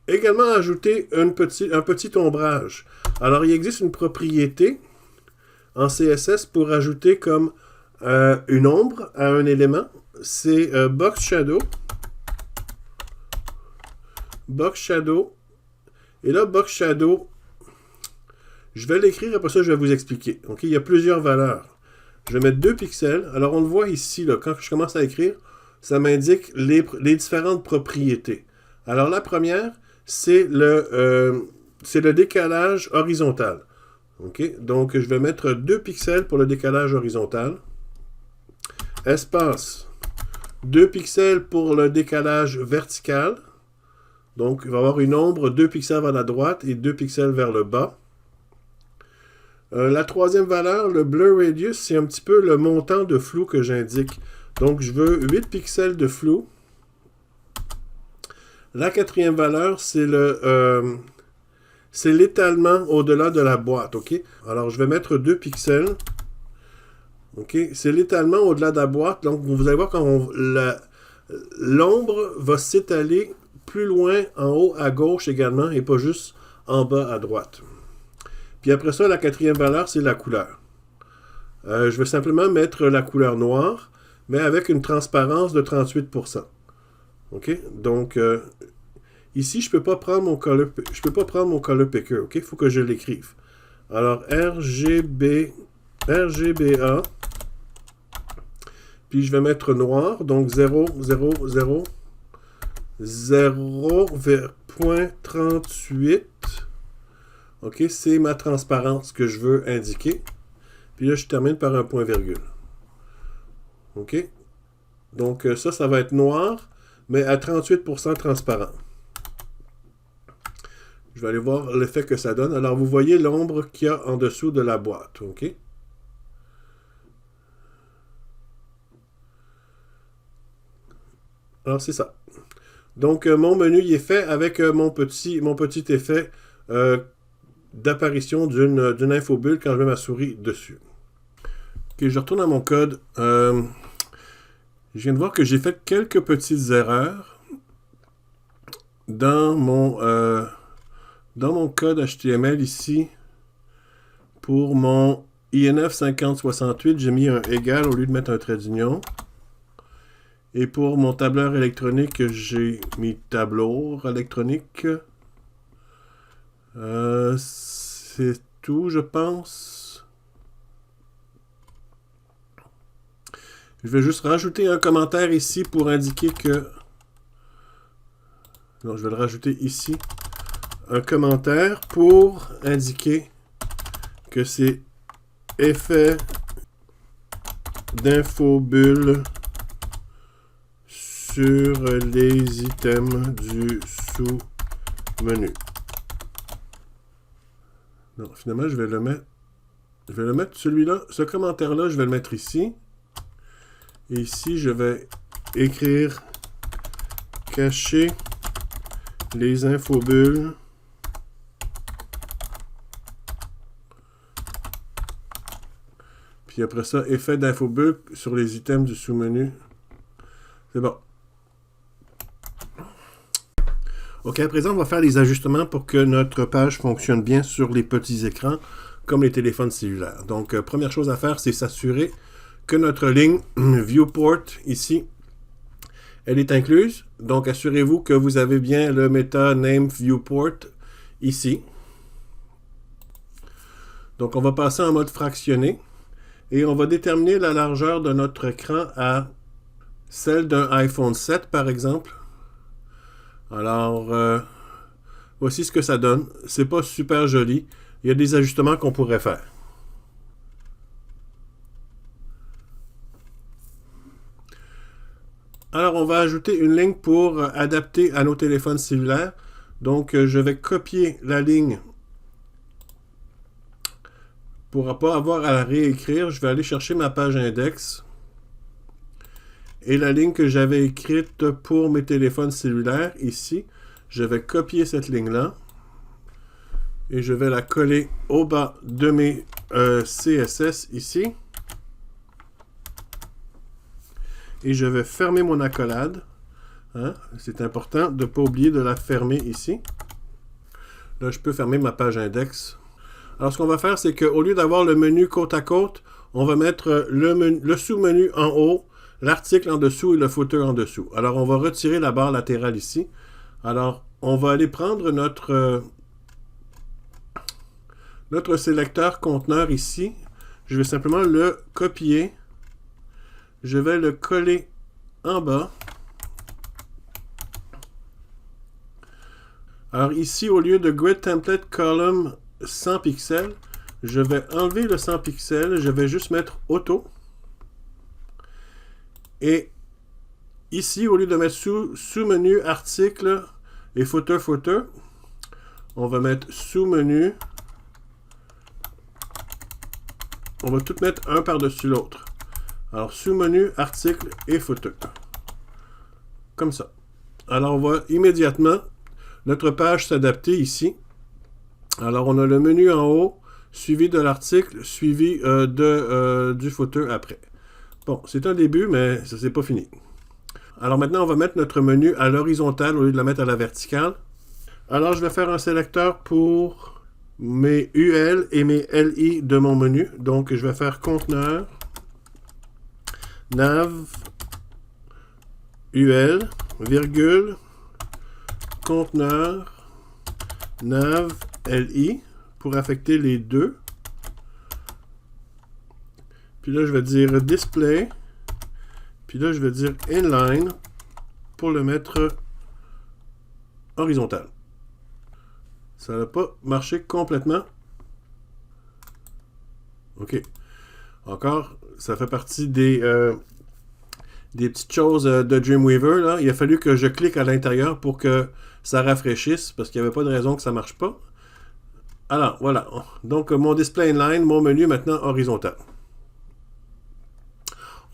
également ajouter un petit ombrage. Alors, il existe une propriété en CSS pour ajouter comme une ombre à un élément. C'est Box Shadow. Box Shadow. Et là, Box Shadow, je vais l'écrire, après ça, je vais vous expliquer. OK, il y a plusieurs valeurs. Je vais mettre 2 pixels. Alors, on le voit ici, là, quand je commence à écrire, ça m'indique les différentes propriétés. Alors, la première, c'est le décalage horizontal. OK? Donc, je vais mettre 2 pixels pour le décalage horizontal. Espace, 2 pixels pour le décalage vertical. Donc, il va y avoir une ombre, 2 pixels vers la droite et 2 pixels vers le bas. La troisième valeur, le blur radius, c'est un petit peu le montant de flou que j'indique. Donc, je veux 8 pixels de flou. La quatrième valeur, c'est l'étalement au-delà de la boîte. OK? Alors, je vais mettre 2 pixels. OK? C'est l'étalement au-delà de la boîte. Donc, vous allez voir quand l'ombre va s'étaler plus loin en haut à gauche également et pas juste en bas à droite. Puis après ça, la quatrième valeur, c'est la couleur. Je vais simplement mettre la couleur noire, mais avec une transparence de 38%. OK? Donc, ici, je ne peux pas prendre mon color picker. OK? Il faut que je l'écrive. Alors, RGBA. Puis, je vais mettre noir. Donc, 0,38. OK? C'est ma transparence que je veux indiquer. Puis là, je termine par un point virgule. OK? Donc, ça va être noir, mais à 38% transparent. Je vais aller voir l'effet que ça donne. Alors, vous voyez l'ombre qu'il y a en dessous de la boîte. OK? Alors, c'est ça. Donc, mon menu il est fait avec mon petit effet d'apparition d'une infobulle quand je mets ma souris dessus. OK, je retourne à mon code. Je viens de voir que j'ai fait quelques petites erreurs. dans mon code HTML ici, pour mon INF 5068, j'ai mis un égal au lieu de mettre un trait d'union. Et pour mon tableur électronique, j'ai mis tableau électronique. C'est tout, je pense. Je vais juste rajouter un commentaire ici pour indiquer que... Non, je vais le rajouter ici. Un commentaire pour indiquer que c'est effet d'infobulle sur les items du sous-menu. Non, finalement, je vais le mettre celui-là. Ce commentaire-là, je vais le mettre ici. Et ici, je vais écrire cacher les infobulles puis après ça, effet d'infobulle sur les items du sous-menu. C'est bon. Ok, à présent, on va faire les ajustements pour que notre page fonctionne bien sur les petits écrans, comme les téléphones cellulaires. Donc, première chose à faire, c'est s'assurer que notre ligne Viewport, ici, elle est incluse. Donc, assurez-vous que vous avez bien le meta name Viewport ici. Donc, on va passer en mode fractionné. Et on va déterminer la largeur de notre écran à celle d'un iPhone 7, par exemple. Alors, voici ce que ça donne. C'est pas super joli. Il y a des ajustements qu'on pourrait faire. Alors, on va ajouter une ligne pour adapter à nos téléphones cellulaires. Donc, je vais copier la ligne. Pour ne pas avoir à la réécrire, je vais aller chercher ma page index. Et la ligne que j'avais écrite pour mes téléphones cellulaires, ici, je vais copier cette ligne-là. Et je vais la coller au bas de mes CSS, ici. Et je vais fermer mon accolade. Hein? C'est important de ne pas oublier de la fermer ici. Là, je peux fermer ma page index. Alors, ce qu'on va faire, c'est qu'au lieu d'avoir le menu côte à côte, on va mettre le sous-menu en haut, l'article en dessous et le footer en dessous. Alors, on va retirer la barre latérale ici. Alors, on va aller prendre notre sélecteur conteneur ici. Je vais simplement le copier. Je vais le coller en bas. Alors ici, au lieu de Grid Template Column 100 pixels, je vais enlever le 100 pixels. Je vais juste mettre Auto. Et ici, au lieu de mettre sous-menu, article et footer, on va mettre sous-menu. On va tout mettre un par-dessus l'autre. Alors, sous-menu, article et footer. Comme ça. Alors, on va immédiatement notre page s'adapter ici. Alors, on a le menu en haut, suivi de l'article, suivi du footer après. Bon, c'est un début, mais ça c'est pas fini. Alors maintenant, on va mettre notre menu à l'horizontale au lieu de la mettre à la verticale. Alors, je vais faire un sélecteur pour mes UL et mes LI de mon menu. Donc, je vais faire conteneur, nav, UL, virgule, conteneur, nav, LI, pour affecter les deux. Puis là, je vais dire display. Puis là, je vais dire inline pour le mettre horizontal. Ça n'a pas marché complètement. OK. Encore, ça fait partie des petites choses de Dreamweaver. Là. Il a fallu que je clique à l'intérieur pour que ça rafraîchisse, parce qu'il n'y avait pas de raison que ça ne marche pas. Alors, voilà. Donc, mon display inline, mon menu maintenant horizontal.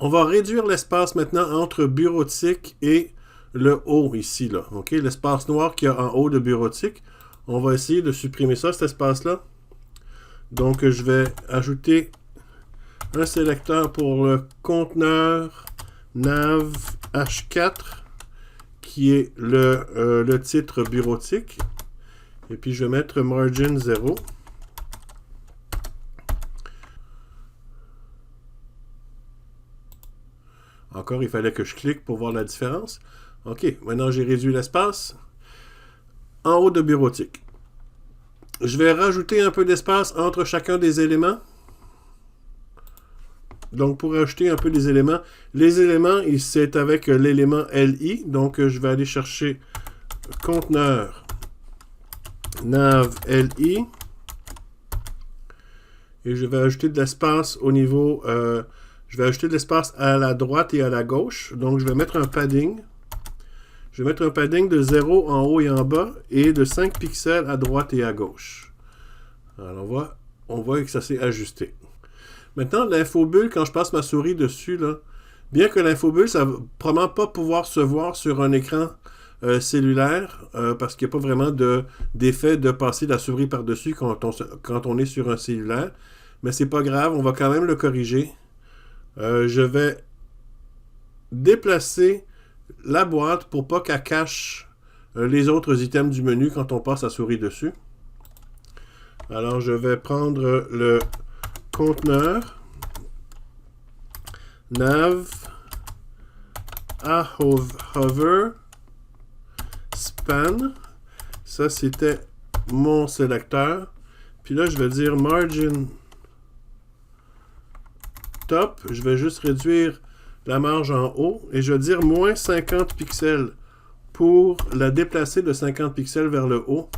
On va réduire l'espace maintenant entre bureautique et le haut ici, là. OK? L'espace noir qu'il y a en haut de bureautique. On va essayer de supprimer ça, cet espace-là. Donc, je vais ajouter un sélecteur pour le conteneur nav H4 qui est le titre bureautique. Et puis, je vais mettre margin 0. Encore, il fallait que je clique pour voir la différence. OK, maintenant j'ai réduit l'espace. En haut de bureautique. Je vais rajouter un peu d'espace entre chacun des éléments. Donc, pour ajouter un peu des éléments, les éléments, c'est avec l'élément LI. Donc, je vais aller chercher conteneur nav LI. Et je vais ajouter de l'espace au niveau... je vais ajouter de l'espace à la droite et à la gauche. Donc, je vais mettre un padding. Je vais mettre un padding de 0 en haut et en bas et de 5 pixels à droite et à gauche. Alors, on voit que ça s'est ajusté. Maintenant, l'infobulle, quand je passe ma souris dessus, là, bien que l'infobulle, ça ne va probablement pas pouvoir se voir sur un écran cellulaire, parce qu'il n'y a pas vraiment d'effet de passer la souris par-dessus quand on est sur un cellulaire. Mais c'est pas grave, on va quand même le corriger. Je vais déplacer la boîte pour pas qu'elle cache les autres items du menu quand on passe la souris dessus. Alors, je vais prendre le conteneur nav hover span. Ça, c'était mon sélecteur. Puis là, je vais dire margin top. Je vais juste réduire la marge en haut et je vais dire moins 50 pixels pour la déplacer de 50 pixels vers le haut.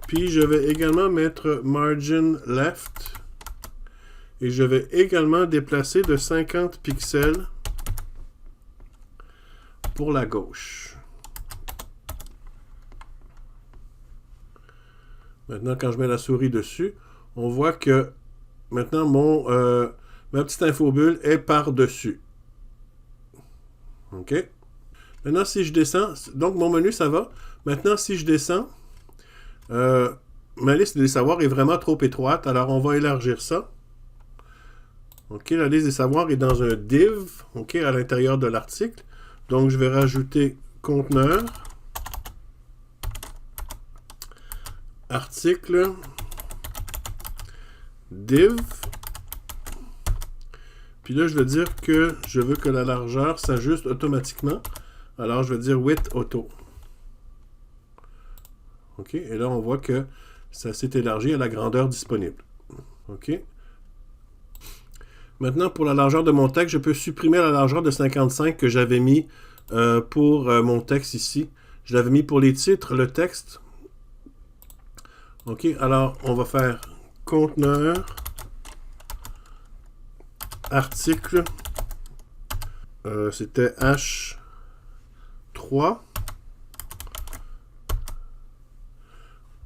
Puis je vais également mettre margin left et je vais également déplacer de 50 pixels pour la gauche. Maintenant, quand je mets la souris dessus, on voit que maintenant ma petite infobulle est par-dessus. OK. Maintenant, si je descends, donc mon menu, ça va. Maintenant, si je descends, ma liste des savoirs est vraiment trop étroite, alors on va élargir ça. OK, la liste des savoirs est dans un div, OK, à l'intérieur de l'article. Donc, je vais rajouter conteneur, article, div. Puis là, je vais dire que je veux que la largeur s'ajuste automatiquement. Alors, je vais dire width auto. OK, et là, on voit que ça s'est élargi à la grandeur disponible. OK. Maintenant, pour la largeur de mon texte, je peux supprimer la largeur de 55 que j'avais mis pour mon texte ici. Je l'avais mis pour les titres, le texte. OK, alors, on va faire conteneur, article, c'était H3.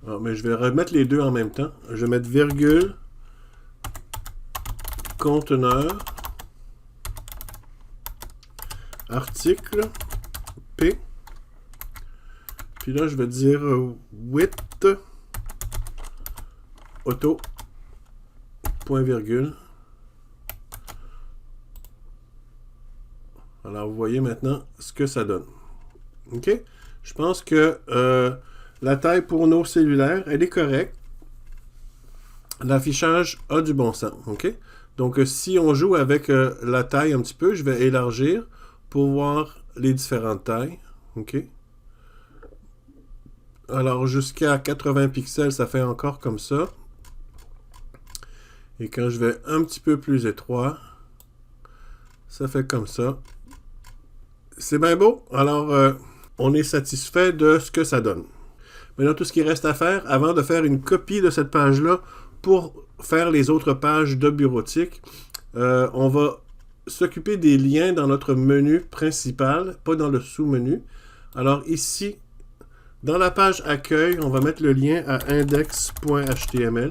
Alors, mais je vais remettre les deux en même temps. Je vais mettre virgule, conteneur, article, P. Puis là, je vais dire width, auto, point virgule. Alors, vous voyez maintenant ce que ça donne. OK? Je pense que la taille pour nos cellulaires, elle est correcte. L'affichage a du bon sens. OK? Donc, si on joue avec la taille un petit peu, je vais élargir pour voir les différentes tailles. OK? Alors, jusqu'à 80 pixels, ça fait encore comme ça. Et quand je vais un petit peu plus étroit, ça fait comme ça. C'est bien beau. Alors, on est satisfait de ce que ça donne. Maintenant, tout ce qui reste à faire, avant de faire une copie de cette page-là pour faire les autres pages de bureautique, on va s'occuper des liens dans notre menu principal, pas dans le sous-menu. Alors ici, dans la page accueil, on va mettre le lien à index.html.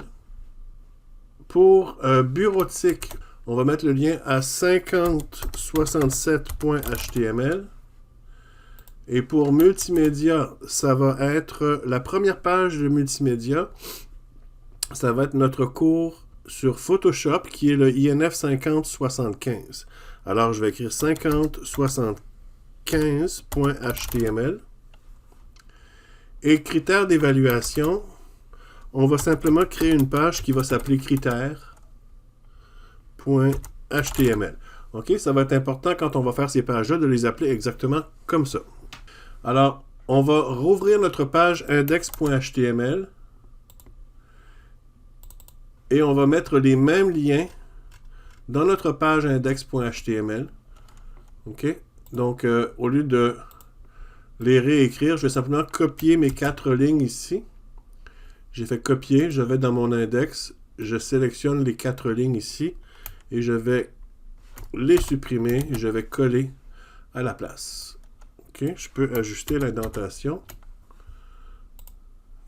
Pour bureautique, on va mettre le lien à 5067.html. Et pour multimédia, ça va être la première page de multimédia. Ça va être notre cours sur Photoshop qui est le INF 5075. Alors, je vais écrire 5075 15.html. Et critères d'évaluation, on va simplement créer une page qui va s'appeler critères.html. OK, ça va être important quand on va faire ces pages-là de les appeler exactement comme ça. Alors, on va rouvrir notre page index.html et on va mettre les mêmes liens dans notre page index.html. OK? Donc, au lieu de les réécrire, je vais simplement copier mes 4 lignes ici. J'ai fait copier, je vais dans mon index, je sélectionne les 4 lignes ici et je vais les supprimer et je vais coller à la place. OK? Je peux ajuster l'indentation.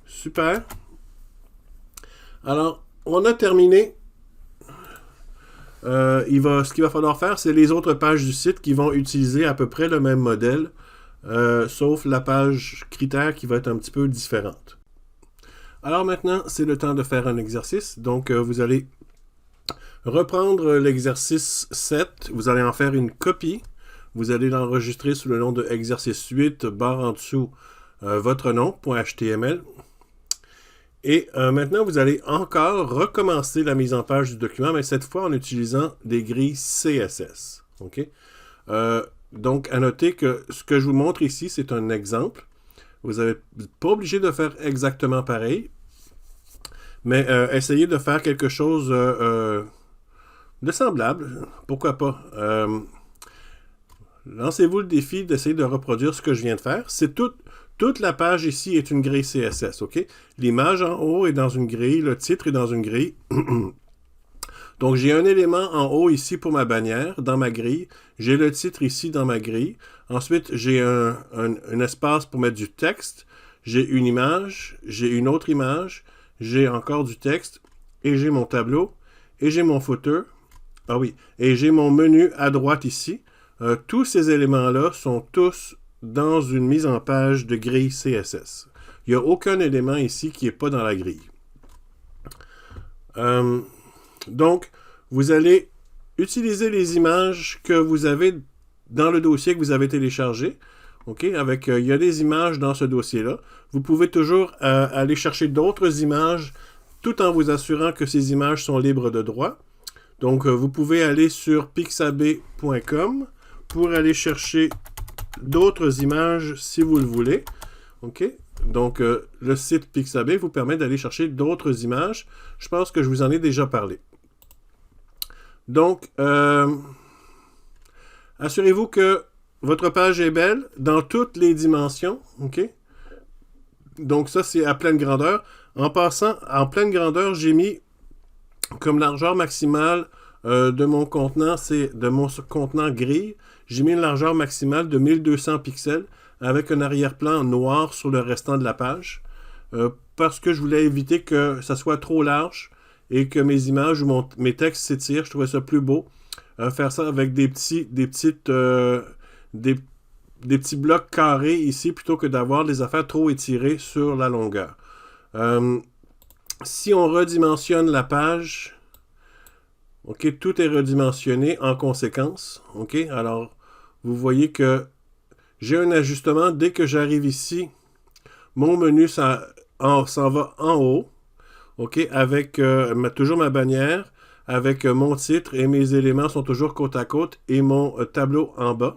Super. Alors, on a terminé. Ce qu'il va falloir faire, c'est les autres pages du site qui vont utiliser à peu près le même modèle, sauf la page critères qui va être un petit peu différente. Alors maintenant, c'est le temps de faire un exercice. Donc, vous allez reprendre l'exercice 7. Vous allez en faire une copie. Vous allez l'enregistrer sous le nom de exercice 8, barre en dessous, votre nom, .html. Et maintenant, vous allez encore recommencer la mise en page du document, mais cette fois en utilisant des grilles CSS. OK? Donc, à noter que ce que je vous montre ici, c'est un exemple. Vous n'êtes pas obligé de faire exactement pareil, mais essayez de faire quelque chose de semblable. Pourquoi pas? Lancez-vous le défi d'essayer de reproduire ce que je viens de faire. C'est toute la page ici est une grille CSS, OK? L'image en haut est dans une grille, le titre est dans une grille. Donc, j'ai un élément en haut ici pour ma bannière, dans ma grille. J'ai le titre ici dans ma grille. Ensuite, j'ai un espace pour mettre du texte. J'ai une image, j'ai une autre image, j'ai encore du texte, et j'ai mon tableau, et j'ai mon footer. Ah oui, et j'ai mon menu à droite ici. Tous ces éléments-là sont tous dans une mise en page de grille CSS. Il n'y a aucun élément ici qui n'est pas dans la grille. Donc, vous allez utiliser les images que vous avez dans le dossier que vous avez téléchargé. OK? Il y a des images dans ce dossier-là. Vous pouvez toujours aller chercher d'autres images tout en vous assurant que ces images sont libres de droit. Donc, vous pouvez aller sur pixabay.com pour aller chercher d'autres images si vous le voulez. OK? Donc, le site Pixabay vous permet d'aller chercher d'autres images. Je pense que je vous en ai déjà parlé. Donc, assurez-vous que votre page est belle dans toutes les dimensions. OK? Donc, ça, c'est à pleine grandeur. En passant, en pleine grandeur, j'ai mis comme largeur maximale de mon contenant, c'est de mon contenant grille. J'ai mis une largeur maximale de 1200 pixels avec un arrière-plan noir sur le restant de la page parce que je voulais éviter que ça soit trop large et que mes images ou mes textes s'étirent. Je trouvais ça plus beau. Faire ça avec des petits blocs carrés ici plutôt que d'avoir des affaires trop étirées sur la longueur. Si on redimensionne la page, OK, tout est redimensionné en conséquence. OK, alors vous voyez que j'ai un ajustement. Dès que j'arrive ici, mon menu s'en va en haut. OK, avec toujours ma bannière, avec mon titre et mes éléments sont toujours côte à côte et mon tableau en bas.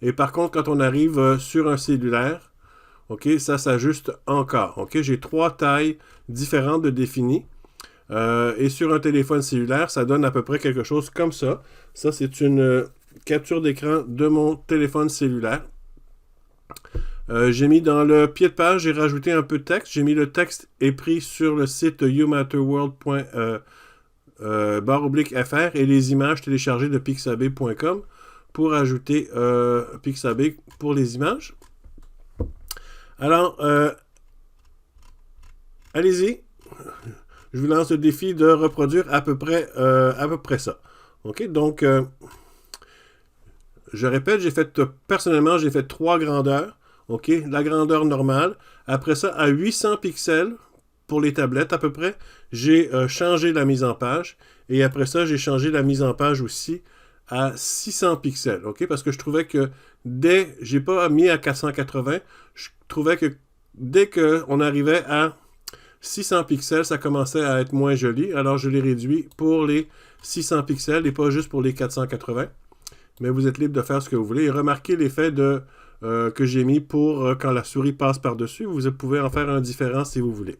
Et par contre, quand on arrive sur un cellulaire, OK, ça s'ajuste encore. OK, j'ai 3 tailles différentes de définies. Et sur un téléphone cellulaire, ça donne à peu près quelque chose comme ça. Ça, c'est une capture d'écran de mon téléphone cellulaire. J'ai mis dans le pied de page, j'ai rajouté un peu de texte. J'ai mis le texte est pris sur le site youmatterworld.fr et les images téléchargées de pixabay.com pour ajouter Pixabay pour les images. Alors, allez-y. Je vous lance le défi de reproduire à peu près ça. OK? Donc, je répète, personnellement, j'ai fait 3 grandeurs. OK? La grandeur normale. Après ça, à 800 pixels pour les tablettes à peu près, j'ai changé la mise en page. Et après ça, j'ai changé la mise en page aussi à 600 pixels, ok? Parce que je trouvais que j'ai pas mis à 480, je trouvais que dès qu'on arrivait à 600 pixels, ça commençait à être moins joli, alors je l'ai réduit pour les 600 pixels et pas juste pour les 480. Mais vous êtes libre de faire ce que vous voulez. Et remarquez l'effet que j'ai mis pour quand la souris passe par-dessus. Vous pouvez en faire un différent si vous voulez.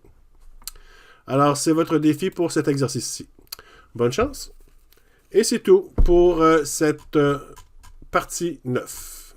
Alors, c'est votre défi pour cet exercice-ci. Bonne chance! Et c'est tout pour cette partie 9.